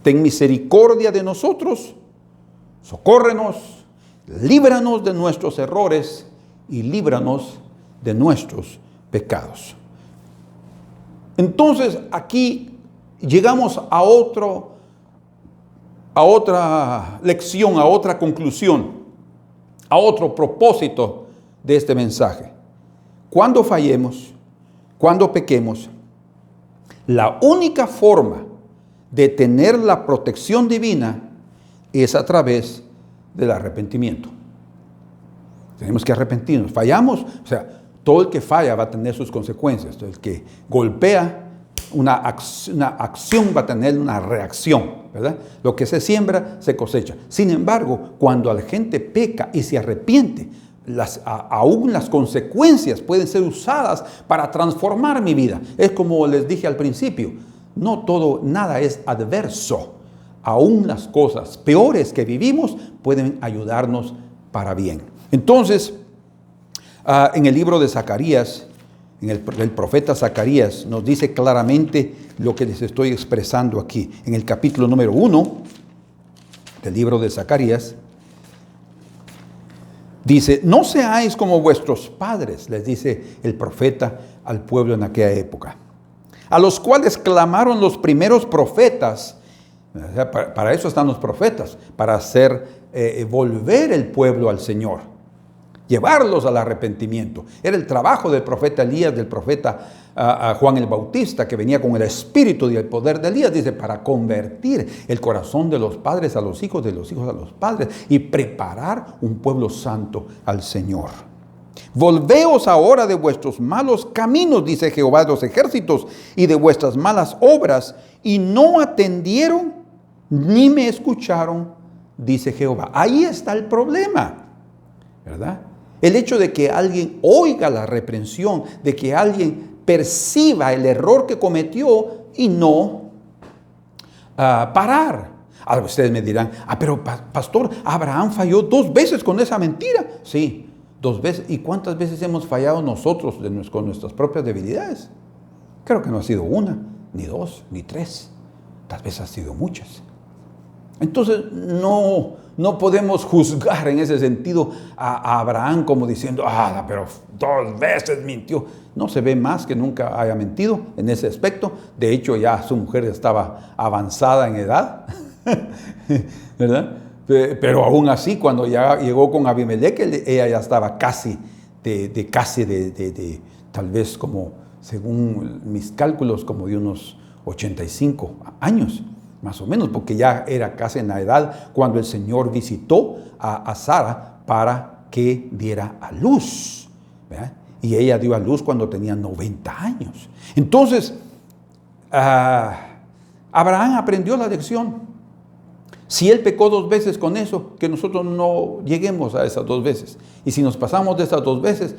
Ten misericordia de nosotros, socórrenos, líbranos de nuestros errores y líbranos de nuestros pecados. Entonces aquí llegamos a otra lección, a otra conclusión, a otro propósito de este mensaje. Cuando fallemos, cuando pequemos, la única forma de tener la protección divina es a través del arrepentimiento. Tenemos que arrepentirnos. Fallamos, o sea, todo el que falla va a tener sus consecuencias. El que golpea, una acción va a tener una reacción, ¿verdad? Lo que se siembra, se cosecha. Sin embargo, cuando la gente peca y se arrepiente, aún las consecuencias pueden ser usadas para transformar mi vida. Es como les dije al principio, nada es adverso. Aún las cosas peores que vivimos pueden ayudarnos para bien. Entonces, en el libro de Zacarías, el profeta Zacarías nos dice claramente lo que les estoy expresando aquí. En el capítulo número 1 del libro de Zacarías, dice: no seáis como vuestros padres, les dice el profeta al pueblo en aquella época, a los cuales clamaron los primeros profetas. O sea, para eso están los profetas, para hacer volver el pueblo al Señor, llevarlos al arrepentimiento. Era el trabajo del profeta Elías, del profeta Juan el Bautista, que venía con el espíritu y el poder de Elías, dice, para convertir el corazón de los padres a los hijos, de los hijos a los padres, y preparar un pueblo santo al Señor. Volveos ahora de vuestros malos caminos, dice Jehová de los ejércitos, y de vuestras malas obras, y no atendieron ni me escucharon, dice Jehová. Ahí está el problema, ¿verdad? El hecho de que alguien oiga la reprensión, de que alguien perciba el error que cometió y no parar. Ahora ustedes me dirán, pero pastor, Abraham falló 2 veces con esa mentira. Sí, 2 veces. ¿Y cuántas veces hemos fallado nosotros con nuestras propias debilidades? Creo que no ha sido 1, ni 2, ni 3. Tal vez ha sido muchas. Entonces no podemos juzgar en ese sentido a Abraham como diciendo, pero 2 veces mintió. No, se ve más que nunca haya mentido en ese aspecto. De hecho, ya su mujer estaba avanzada en edad, ¿verdad? Pero aún así, cuando ya llegó con Abimelech, ella ya estaba casi tal vez como, según mis cálculos, como de unos 85 años. Más o menos, porque ya era casi en la edad cuando el Señor visitó a Sara para que diera a luz, ¿verdad? Y ella dio a luz cuando tenía 90 años. Entonces, Abraham aprendió la lección. Si él pecó 2 veces con eso, que nosotros no lleguemos a esas 2 veces. Y si nos pasamos de esas 2 veces,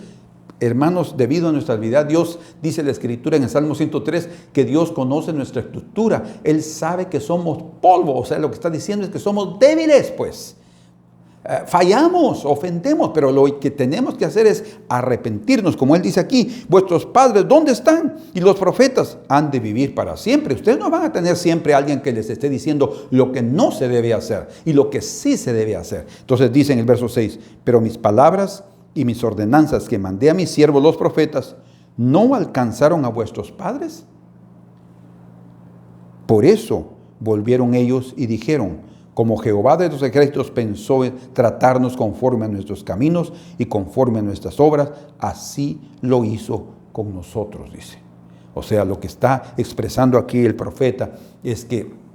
hermanos, debido a nuestra habilidad, Dios, dice la Escritura en el Salmo 103, que Dios conoce nuestra estructura. Él sabe que somos polvo. O sea, lo que está diciendo es que somos débiles, pues. Fallamos, ofendemos, pero lo que tenemos que hacer es arrepentirnos. Como Él dice aquí, vuestros padres, ¿dónde están? Y los profetas han de vivir para siempre. Ustedes no van a tener siempre a alguien que les esté diciendo lo que no se debe hacer y lo que sí se debe hacer. Entonces dice en el verso 6, pero mis palabras y mis ordenanzas que mandé a mis siervos los profetas, ¿no alcanzaron a vuestros padres? Por eso volvieron ellos y dijeron, como Jehová de los ejércitos pensó en tratarnos conforme a nuestros caminos y conforme a nuestras obras, así lo hizo con nosotros, dice. O sea, lo que está expresando aquí el profeta es que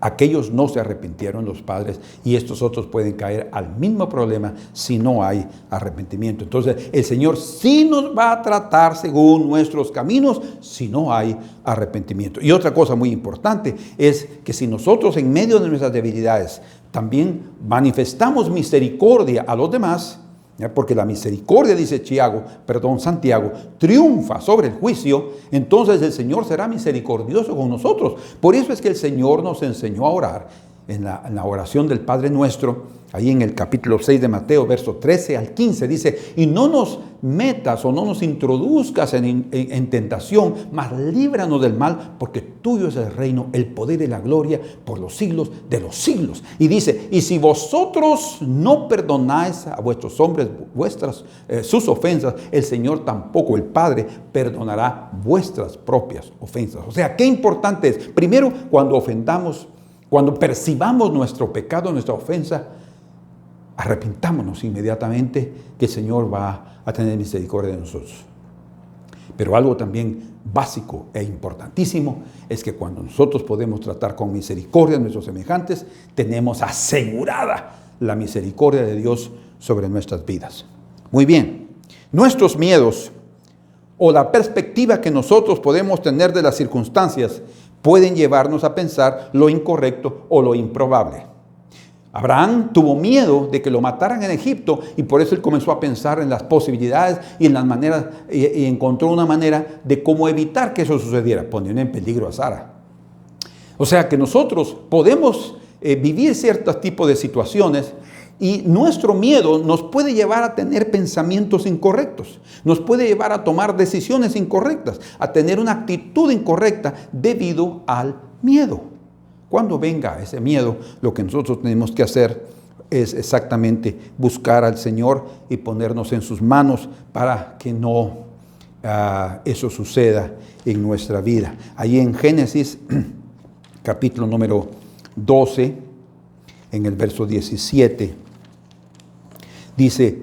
aquellos no se arrepintieron, los padres, y estos otros pueden caer al mismo problema si no hay arrepentimiento. Entonces, el Señor sí nos va a tratar según nuestros caminos si no hay arrepentimiento. Y otra cosa muy importante es que si nosotros en medio de nuestras debilidades también manifestamos misericordia a los demás, porque la misericordia, dice Santiago, triunfa sobre el juicio, entonces el Señor será misericordioso con nosotros. Por eso es que el Señor nos enseñó a orar en la oración del Padre Nuestro, ahí en el capítulo 6 de Mateo, verso 13 al 15, dice, y no nos metas o no nos introduzcas en tentación, mas líbranos del mal, porque tuyo es el reino, el poder y la gloria por los siglos de los siglos. Y dice, y si vosotros no perdonáis a vuestros hombres sus ofensas, el Señor tampoco, el Padre, perdonará vuestras propias ofensas. O sea, qué importante es, primero, cuando ofendamos, cuando percibamos nuestro pecado, nuestra ofensa, arrepintámonos inmediatamente, que el Señor va a tener misericordia de nosotros. Pero algo también básico e importantísimo es que cuando nosotros podemos tratar con misericordia a nuestros semejantes, tenemos asegurada la misericordia de Dios sobre nuestras vidas. Muy bien, nuestros miedos o la perspectiva que nosotros podemos tener de las circunstancias pueden llevarnos a pensar lo incorrecto o lo improbable. Abraham tuvo miedo de que lo mataran en Egipto y por eso él comenzó a pensar en las posibilidades y en las maneras y encontró una manera de cómo evitar que eso sucediera, poniendo en peligro a Sara. O sea que nosotros podemos vivir ciertos tipos de situaciones y nuestro miedo nos puede llevar a tener pensamientos incorrectos, nos puede llevar a tomar decisiones incorrectas, a tener una actitud incorrecta debido al miedo. Cuando venga ese miedo, lo que nosotros tenemos que hacer es exactamente buscar al Señor y ponernos en sus manos para que no eso suceda en nuestra vida. Ahí en Génesis, capítulo número 12, en el verso 17, dice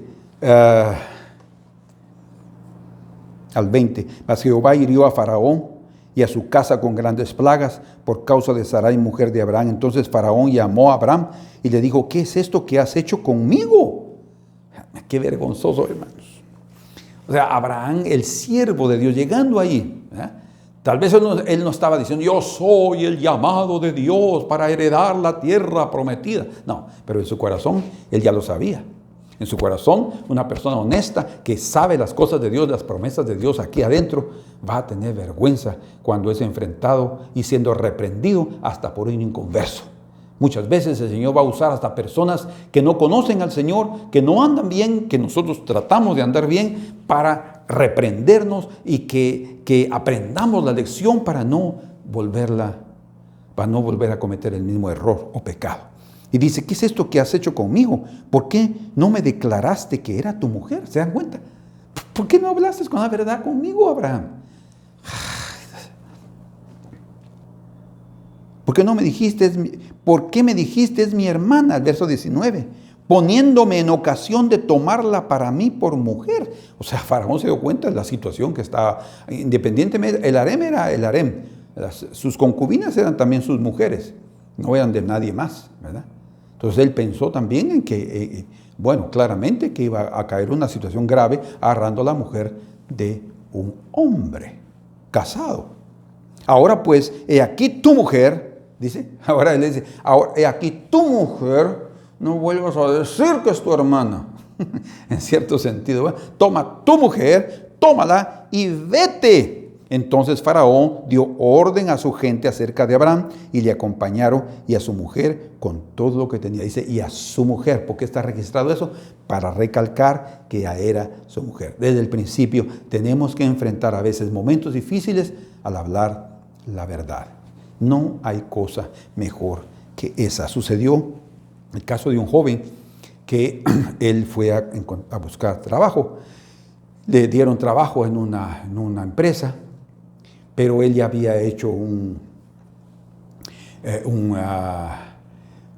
al 20, mas Jehová hirió a Faraón y a su casa con grandes plagas por causa de Sarai, mujer de Abraham. Entonces Faraón llamó a Abraham y le dijo, ¿qué es esto que has hecho conmigo? Qué vergonzoso, hermanos. O sea, Abraham, el siervo de Dios, llegando ahí, tal vez él no estaba diciendo, yo soy el llamado de Dios para heredar la tierra prometida. No, pero en su corazón él ya lo sabía. En su corazón, una persona honesta que sabe las cosas de Dios, las promesas de Dios aquí adentro, va a tener vergüenza cuando es enfrentado y siendo reprendido hasta por un inconverso. Muchas veces el Señor va a usar hasta personas que no conocen al Señor, que no andan bien, que nosotros tratamos de andar bien, para reprendernos y que aprendamos la lección para no volver a cometer el mismo error o pecado. Y dice, ¿qué es esto que has hecho conmigo? ¿Por qué no me declaraste que era tu mujer? ¿Se dan cuenta? ¿Por qué no hablaste con la verdad conmigo, Abraham? ¿Por qué me dijiste es mi hermana? El verso 19. Poniéndome en ocasión de tomarla para mí por mujer. O sea, Faraón se dio cuenta de la situación que estaba. Independientemente, el harem era el harem. Sus concubinas eran también sus mujeres. No eran de nadie más, ¿verdad? Entonces él pensó también en que, claramente que iba a caer una situación grave agarrando a la mujer de un hombre casado. Ahora pues, he aquí tu mujer. Dice, ahora él dice, ahora, he aquí tu mujer, no vuelvas a decir que es tu hermana. En cierto sentido, ¿verdad? Toma tu mujer, tómala y vete. Entonces Faraón dio orden a su gente acerca de Abraham y le acompañaron y a su mujer con todo lo que tenía. Dice, y a su mujer, ¿por qué está registrado eso? Para recalcar que ya era su mujer. Desde el principio tenemos que enfrentar a veces momentos difíciles al hablar la verdad. No hay cosa mejor que esa. Sucedió el caso de un joven que él fue a buscar trabajo. Le dieron trabajo en una empresa, pero él ya había hecho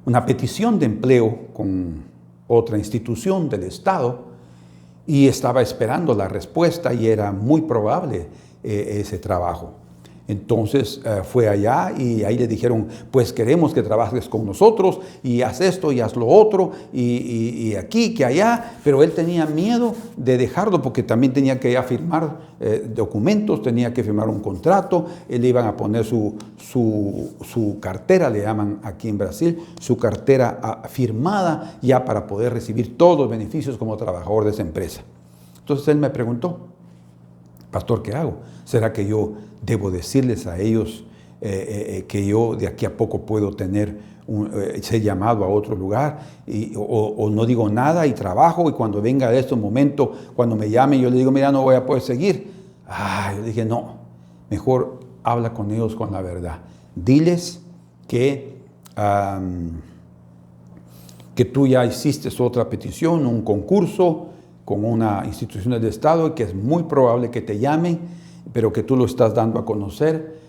una petición de empleo con otra institución del Estado y estaba esperando la respuesta y era muy probable ese trabajo. Entonces fue allá y ahí le dijeron, pues queremos que trabajes con nosotros y haz esto y haz lo otro y aquí, que allá, pero él tenía miedo de dejarlo porque también tenía que firmar documentos, tenía que firmar un contrato, le iban a poner su cartera, le llaman aquí en Brasil, su cartera firmada ya para poder recibir todos los beneficios como trabajador de esa empresa. Entonces él me preguntó, pastor, ¿qué hago? ¿Será que yo debo decirles a ellos que yo de aquí a poco puedo ser llamado a otro lugar o no digo nada y trabajo y cuando venga de este momento, cuando me llame yo le digo, mira, no voy a poder seguir? Yo dije, no, mejor habla con ellos con la verdad. Diles que tú ya hiciste otra petición, un concurso con una institución del Estado y que es muy probable que te llamen, pero que tú lo estás dando a conocer.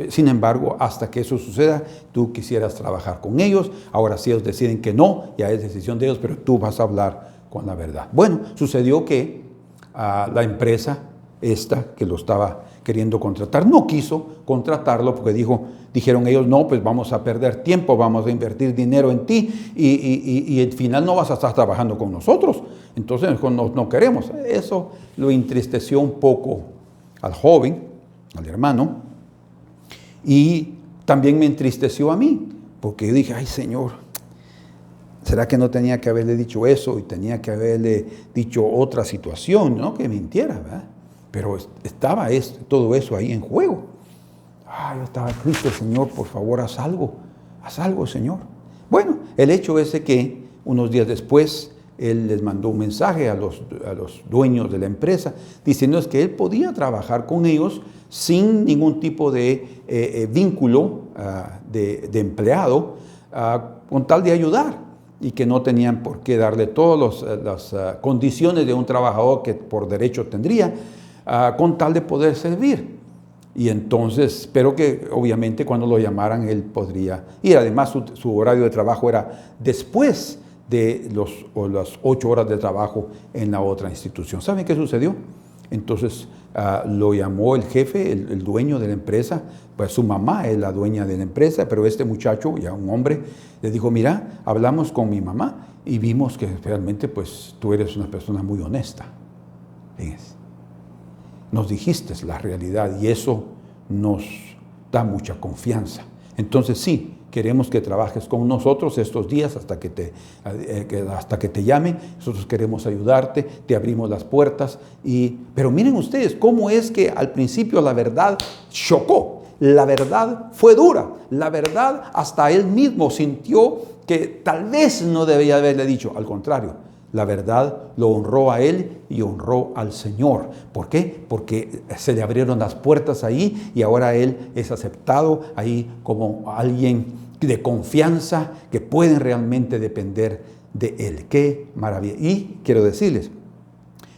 Sin embargo, hasta que eso suceda, tú quisieras trabajar con ellos. Ahora, si ellos deciden que no, ya es decisión de ellos, pero tú vas a hablar con la verdad. Bueno, sucedió que la empresa esta que lo estaba queriendo contratar no quiso contratarlo porque dijeron ellos, no, pues vamos a perder tiempo, vamos a invertir dinero en ti y al final no vas a estar trabajando con nosotros. Entonces no queremos. Eso lo entristeció un poco al joven, al hermano, y también me entristeció a mí, porque yo dije, ay Señor, ¿será que no tenía que haberle dicho eso y tenía que haberle dicho otra situación? No que mintiera, ¿verdad? Pero estaba todo eso ahí en juego. Yo estaba, Cristo, Señor, por favor, haz algo, Señor. Bueno, el hecho es que unos días después, él les mandó un mensaje a los dueños de la empresa diciéndoles que él podía trabajar con ellos sin ningún tipo de vínculo de empleado con tal de ayudar y que no tenían por qué darle todas las condiciones de un trabajador que por derecho tendría con tal de poder servir. Y entonces, pero que obviamente cuando lo llamaran él podría ir. Además su horario de trabajo era después de las 8 horas de trabajo en la otra institución. ¿Saben qué sucedió? Entonces lo llamó el jefe, el dueño de la empresa, pues su mamá es la dueña de la empresa, pero este muchacho, ya un hombre, le dijo, mira, hablamos con mi mamá y vimos que realmente pues tú eres una persona muy honesta. Fíjense. Nos dijiste la realidad y eso nos da mucha confianza. Entonces sí, queremos que trabajes con nosotros estos días hasta que te llamen. Nosotros queremos ayudarte, te abrimos las puertas. Pero miren ustedes cómo es que al principio la verdad chocó. la verdad fue dura. La verdad hasta él mismo sintió que tal vez no debía haberle dicho. Al contrario, la verdad lo honró a él y honró al Señor. ¿Por qué? Porque se le abrieron las puertas ahí y ahora él es aceptado ahí como alguien de confianza que pueden realmente depender de él. ¡Qué maravilla! Y quiero decirles,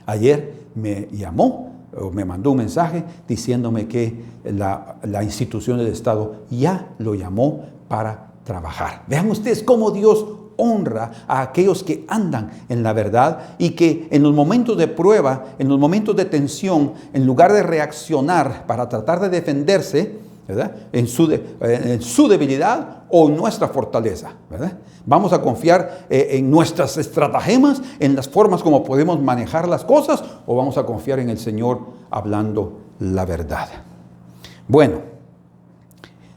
ayer me llamó o me mandó un mensaje diciéndome que la institución del Estado ya lo llamó para trabajar. Vean ustedes cómo Dios honra a aquellos que andan en la verdad y que en los momentos de prueba, en los momentos de tensión, en lugar de reaccionar para tratar de defenderse, ¿verdad?, en su debilidad o en nuestra fortaleza, ¿verdad? Vamos a confiar en nuestras estratagemas, en las formas como podemos manejar las cosas, o vamos a confiar en el Señor hablando la verdad. Bueno,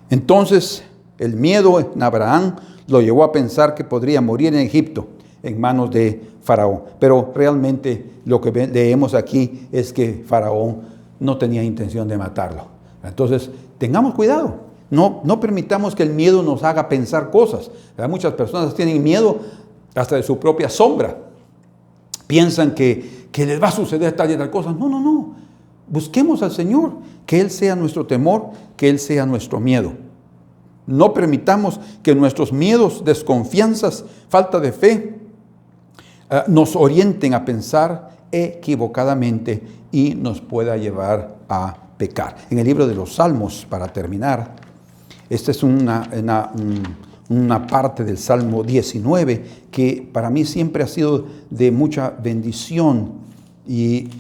entonces el miedo en Abraham lo llevó a pensar que podría morir en Egipto en manos de Faraón. Pero realmente lo que leemos aquí es que Faraón no tenía intención de matarlo. Entonces, tengamos cuidado. No permitamos que el miedo nos haga pensar cosas. Muchas personas tienen miedo hasta de su propia sombra. Piensan que les va a suceder tal y tal cosa. No. Busquemos al Señor, que Él sea nuestro temor, que Él sea nuestro miedo. No permitamos que nuestros miedos, desconfianzas, falta de fe nos orienten a pensar equivocadamente y nos pueda llevar a pecar. En el libro de los Salmos, para terminar, esta es una parte del Salmo 19 que para mí siempre ha sido de mucha bendición y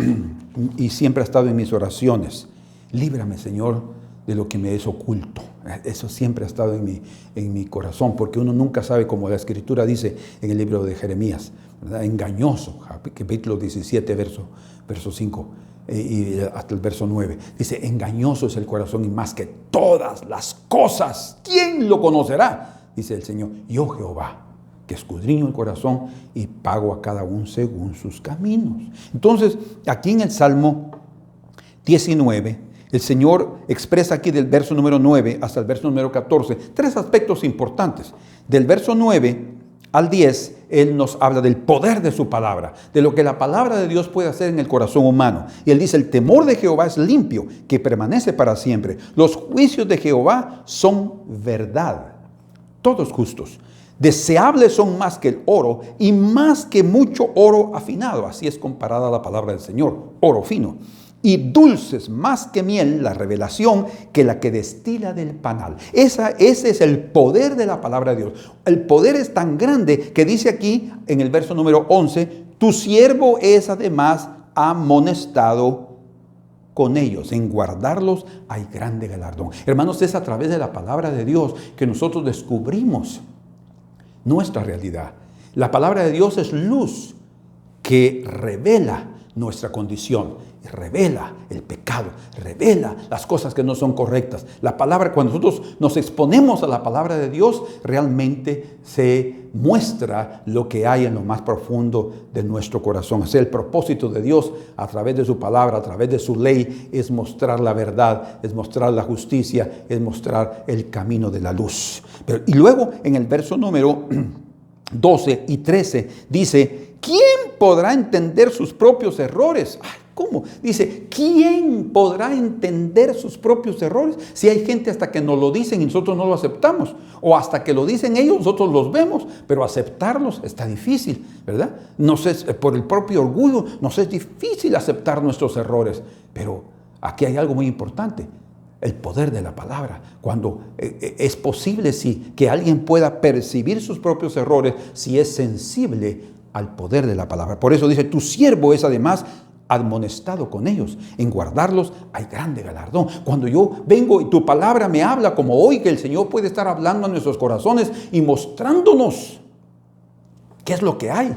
siempre ha estado en mis oraciones. Líbrame, Señor, de lo que me es oculto. Eso siempre ha estado en mi corazón, porque uno nunca sabe, como la Escritura dice en el libro de Jeremías, ¿verdad? Engañoso, capítulo 17, verso 5 y hasta el verso 9. Dice, engañoso es el corazón y más que todas las cosas. ¿Quién lo conocerá? Dice el Señor, yo Jehová, que escudriño el corazón y pago a cada uno según sus caminos. Entonces, aquí en el Salmo 19, el Señor expresa aquí del verso número 9 hasta el verso número 14 tres aspectos importantes. Del verso 9 al 10, Él nos habla del poder de su palabra, de lo que la palabra de Dios puede hacer en el corazón humano. Y Él dice, el temor de Jehová es limpio, que permanece para siempre. Los juicios de Jehová son verdad, todos justos. Deseables son más que el oro y más que mucho oro afinado. Así es comparada la palabra del Señor, oro fino. Y dulces más que miel, la revelación, que la que destila del panal. Ese es el poder de la palabra de Dios. El poder es tan grande que dice aquí en el verso número 11, tu siervo es además amonestado con ellos. En guardarlos hay grande galardón. Hermanos, es a través de la palabra de Dios que nosotros descubrimos nuestra realidad. La palabra de Dios es luz que revela nuestra condición, revela el pecado, revela las cosas que no son correctas. La palabra, cuando nosotros nos exponemos a la palabra de Dios, realmente se muestra lo que hay en lo más profundo de nuestro corazón. O sea, el propósito de Dios a través de su palabra, a través de su ley, es mostrar la verdad, es mostrar la justicia, es mostrar el camino de la luz. Y luego en el verso número 12 y 13 dice, ¿quién podrá entender sus propios errores? Ay, ¿cómo? Dice, ¿quién podrá entender sus propios errores? Si hay gente hasta que nos lo dicen y nosotros no lo aceptamos, o hasta que lo dicen ellos, nosotros los vemos, pero aceptarlos está difícil, ¿verdad? Por el propio orgullo nos es difícil aceptar nuestros errores, pero aquí hay algo muy importante. El poder de la palabra, cuando es posible que alguien pueda percibir sus propios errores si es sensible al poder de la palabra. Por eso dice, tu siervo es además admonestado con ellos. En guardarlos hay grande galardón. Cuando yo vengo y tu palabra me habla como hoy, que el Señor puede estar hablando a nuestros corazones y mostrándonos qué es lo que hay,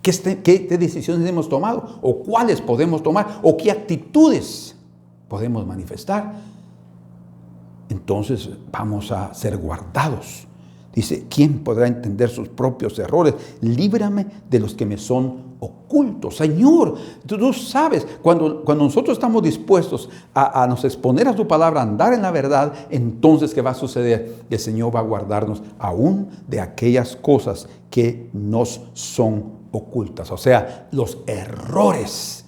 qué decisiones hemos tomado, o cuáles podemos tomar, o qué actitudes podemos manifestar. Entonces vamos a ser guardados Dice, ¿quién podrá entender sus propios errores? Líbrame de los que me son ocultos. Señor, tú sabes, cuando nosotros estamos dispuestos a nos exponer a tu palabra, a andar en la verdad, entonces ¿qué va a suceder? El Señor va a guardarnos aún de aquellas cosas que nos son ocultas. O sea, los errores,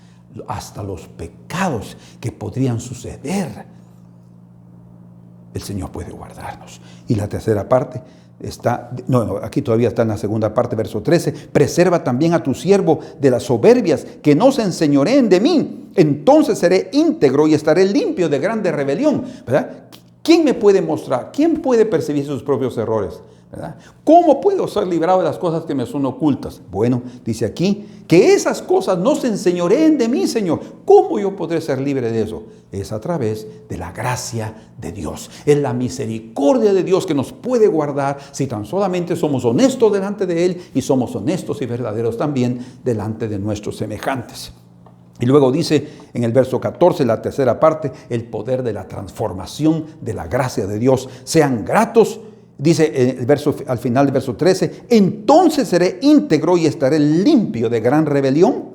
hasta los pecados que podrían suceder, el Señor puede guardarnos. Y la tercera parte está, aquí todavía está en la segunda parte, verso 13. Preserva también a tu siervo de las soberbias, que no se enseñoreen de mí. Entonces seré íntegro y estaré limpio de grande rebelión. ¿Verdad? ¿Quién me puede mostrar? ¿Quién puede percibir sus propios errores? ¿Verdad? ¿Cómo puedo ser librado de las cosas que me son ocultas? Bueno, dice aquí, que esas cosas no se enseñoreen de mí, Señor. ¿Cómo yo podré ser libre de eso? Es a través de la gracia de Dios. Es la misericordia de Dios que nos puede guardar si tan solamente somos honestos delante de Él y somos honestos y verdaderos también delante de nuestros semejantes. Y luego dice en el verso 14, la tercera parte, el poder de la transformación de la gracia de Dios. Sean gratos. Dice al final del verso 13, entonces seré íntegro y estaré limpio de gran rebelión.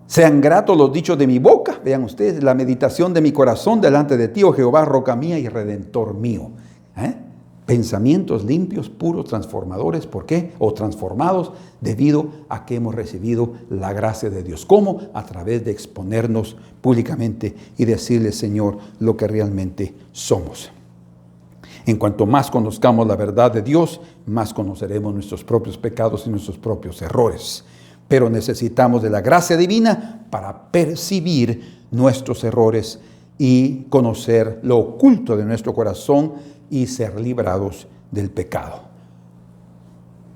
Sean gratos los dichos de mi boca, vean ustedes, la meditación de mi corazón delante de ti, oh Jehová, roca mía y redentor mío. Pensamientos limpios, puros, transformadores. ¿Por qué? O transformados debido a que hemos recibido la gracia de Dios. ¿Cómo? A través de exponernos públicamente y decirle, Señor, lo que realmente somos. En cuanto más conozcamos la verdad de Dios, más conoceremos nuestros propios pecados y nuestros propios errores. Pero necesitamos de la gracia divina para percibir nuestros errores y conocer lo oculto de nuestro corazón y ser librados del pecado.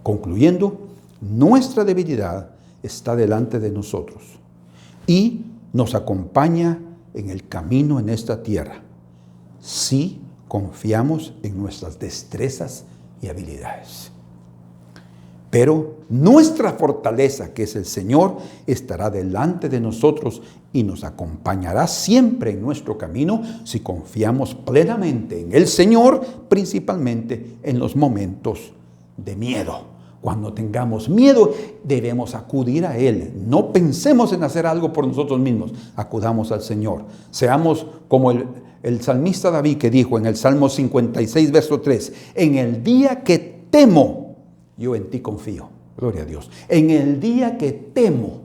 Concluyendo, nuestra debilidad está delante de nosotros y nos acompaña en el camino en esta tierra. Sí, confiamos en nuestras destrezas y habilidades. Pero nuestra fortaleza, que es el Señor, estará delante de nosotros y nos acompañará siempre en nuestro camino si confiamos plenamente en el Señor, principalmente en los momentos de miedo. Cuando tengamos miedo, debemos acudir a Él. No pensemos en hacer algo por nosotros mismos. Acudamos al Señor. Seamos como el salmista David, que dijo en el Salmo 56, verso 3, en el día que temo, yo en ti confío. Gloria a Dios. En el día que temo,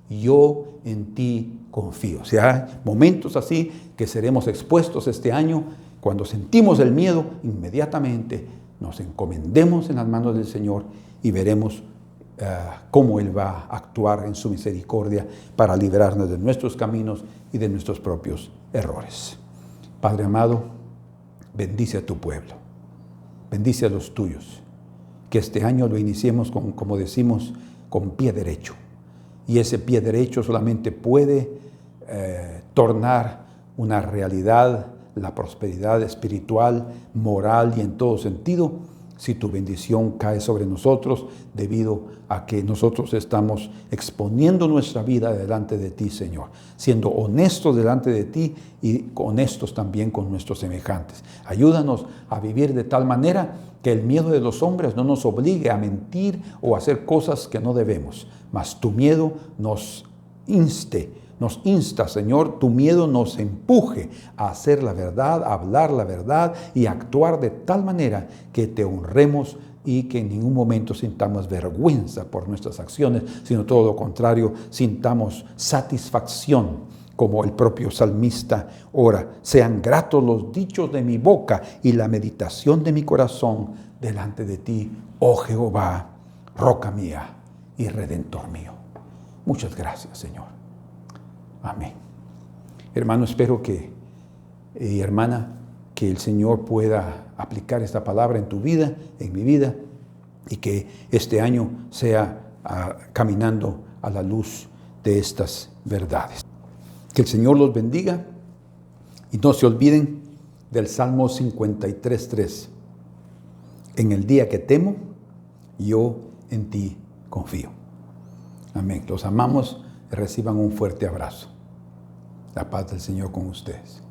yo en ti confío. O sea, momentos así que seremos expuestos este año, cuando sentimos el miedo, inmediatamente nos encomendemos en las manos del Señor y veremos cómo Él va a actuar en su misericordia para librarnos de nuestros caminos y de nuestros propios errores. Padre amado, bendice a tu pueblo, bendice a los tuyos. Que este año lo iniciemos, como decimos, con pie derecho. Y ese pie derecho solamente puede tornar una realidad la prosperidad espiritual, moral y en todo sentido, si tu bendición cae sobre nosotros debido a que nosotros estamos exponiendo nuestra vida delante de ti, Señor, siendo honestos delante de ti y honestos también con nuestros semejantes. Ayúdanos a vivir de tal manera que el miedo de los hombres no nos obligue a mentir o a hacer cosas que no debemos, mas tu miedo nos insta, Señor, tu miedo nos empuje a hacer la verdad, a hablar la verdad y a actuar de tal manera que te honremos y que en ningún momento sintamos vergüenza por nuestras acciones, sino todo lo contrario, sintamos satisfacción, como el propio salmista ora. Sean gratos los dichos de mi boca y la meditación de mi corazón delante de ti, oh Jehová, roca mía y redentor mío. Muchas gracias, Señor. Amén. Hermano, espero y hermana, que el Señor pueda aplicar esta palabra en tu vida, en mi vida, y que este año sea caminando a la luz de estas verdades. Que el Señor los bendiga y no se olviden del Salmo 53:3. En el día que temo, yo en ti confío. Amén. Los amamos y reciban un fuerte abrazo. La paz del Señor con ustedes.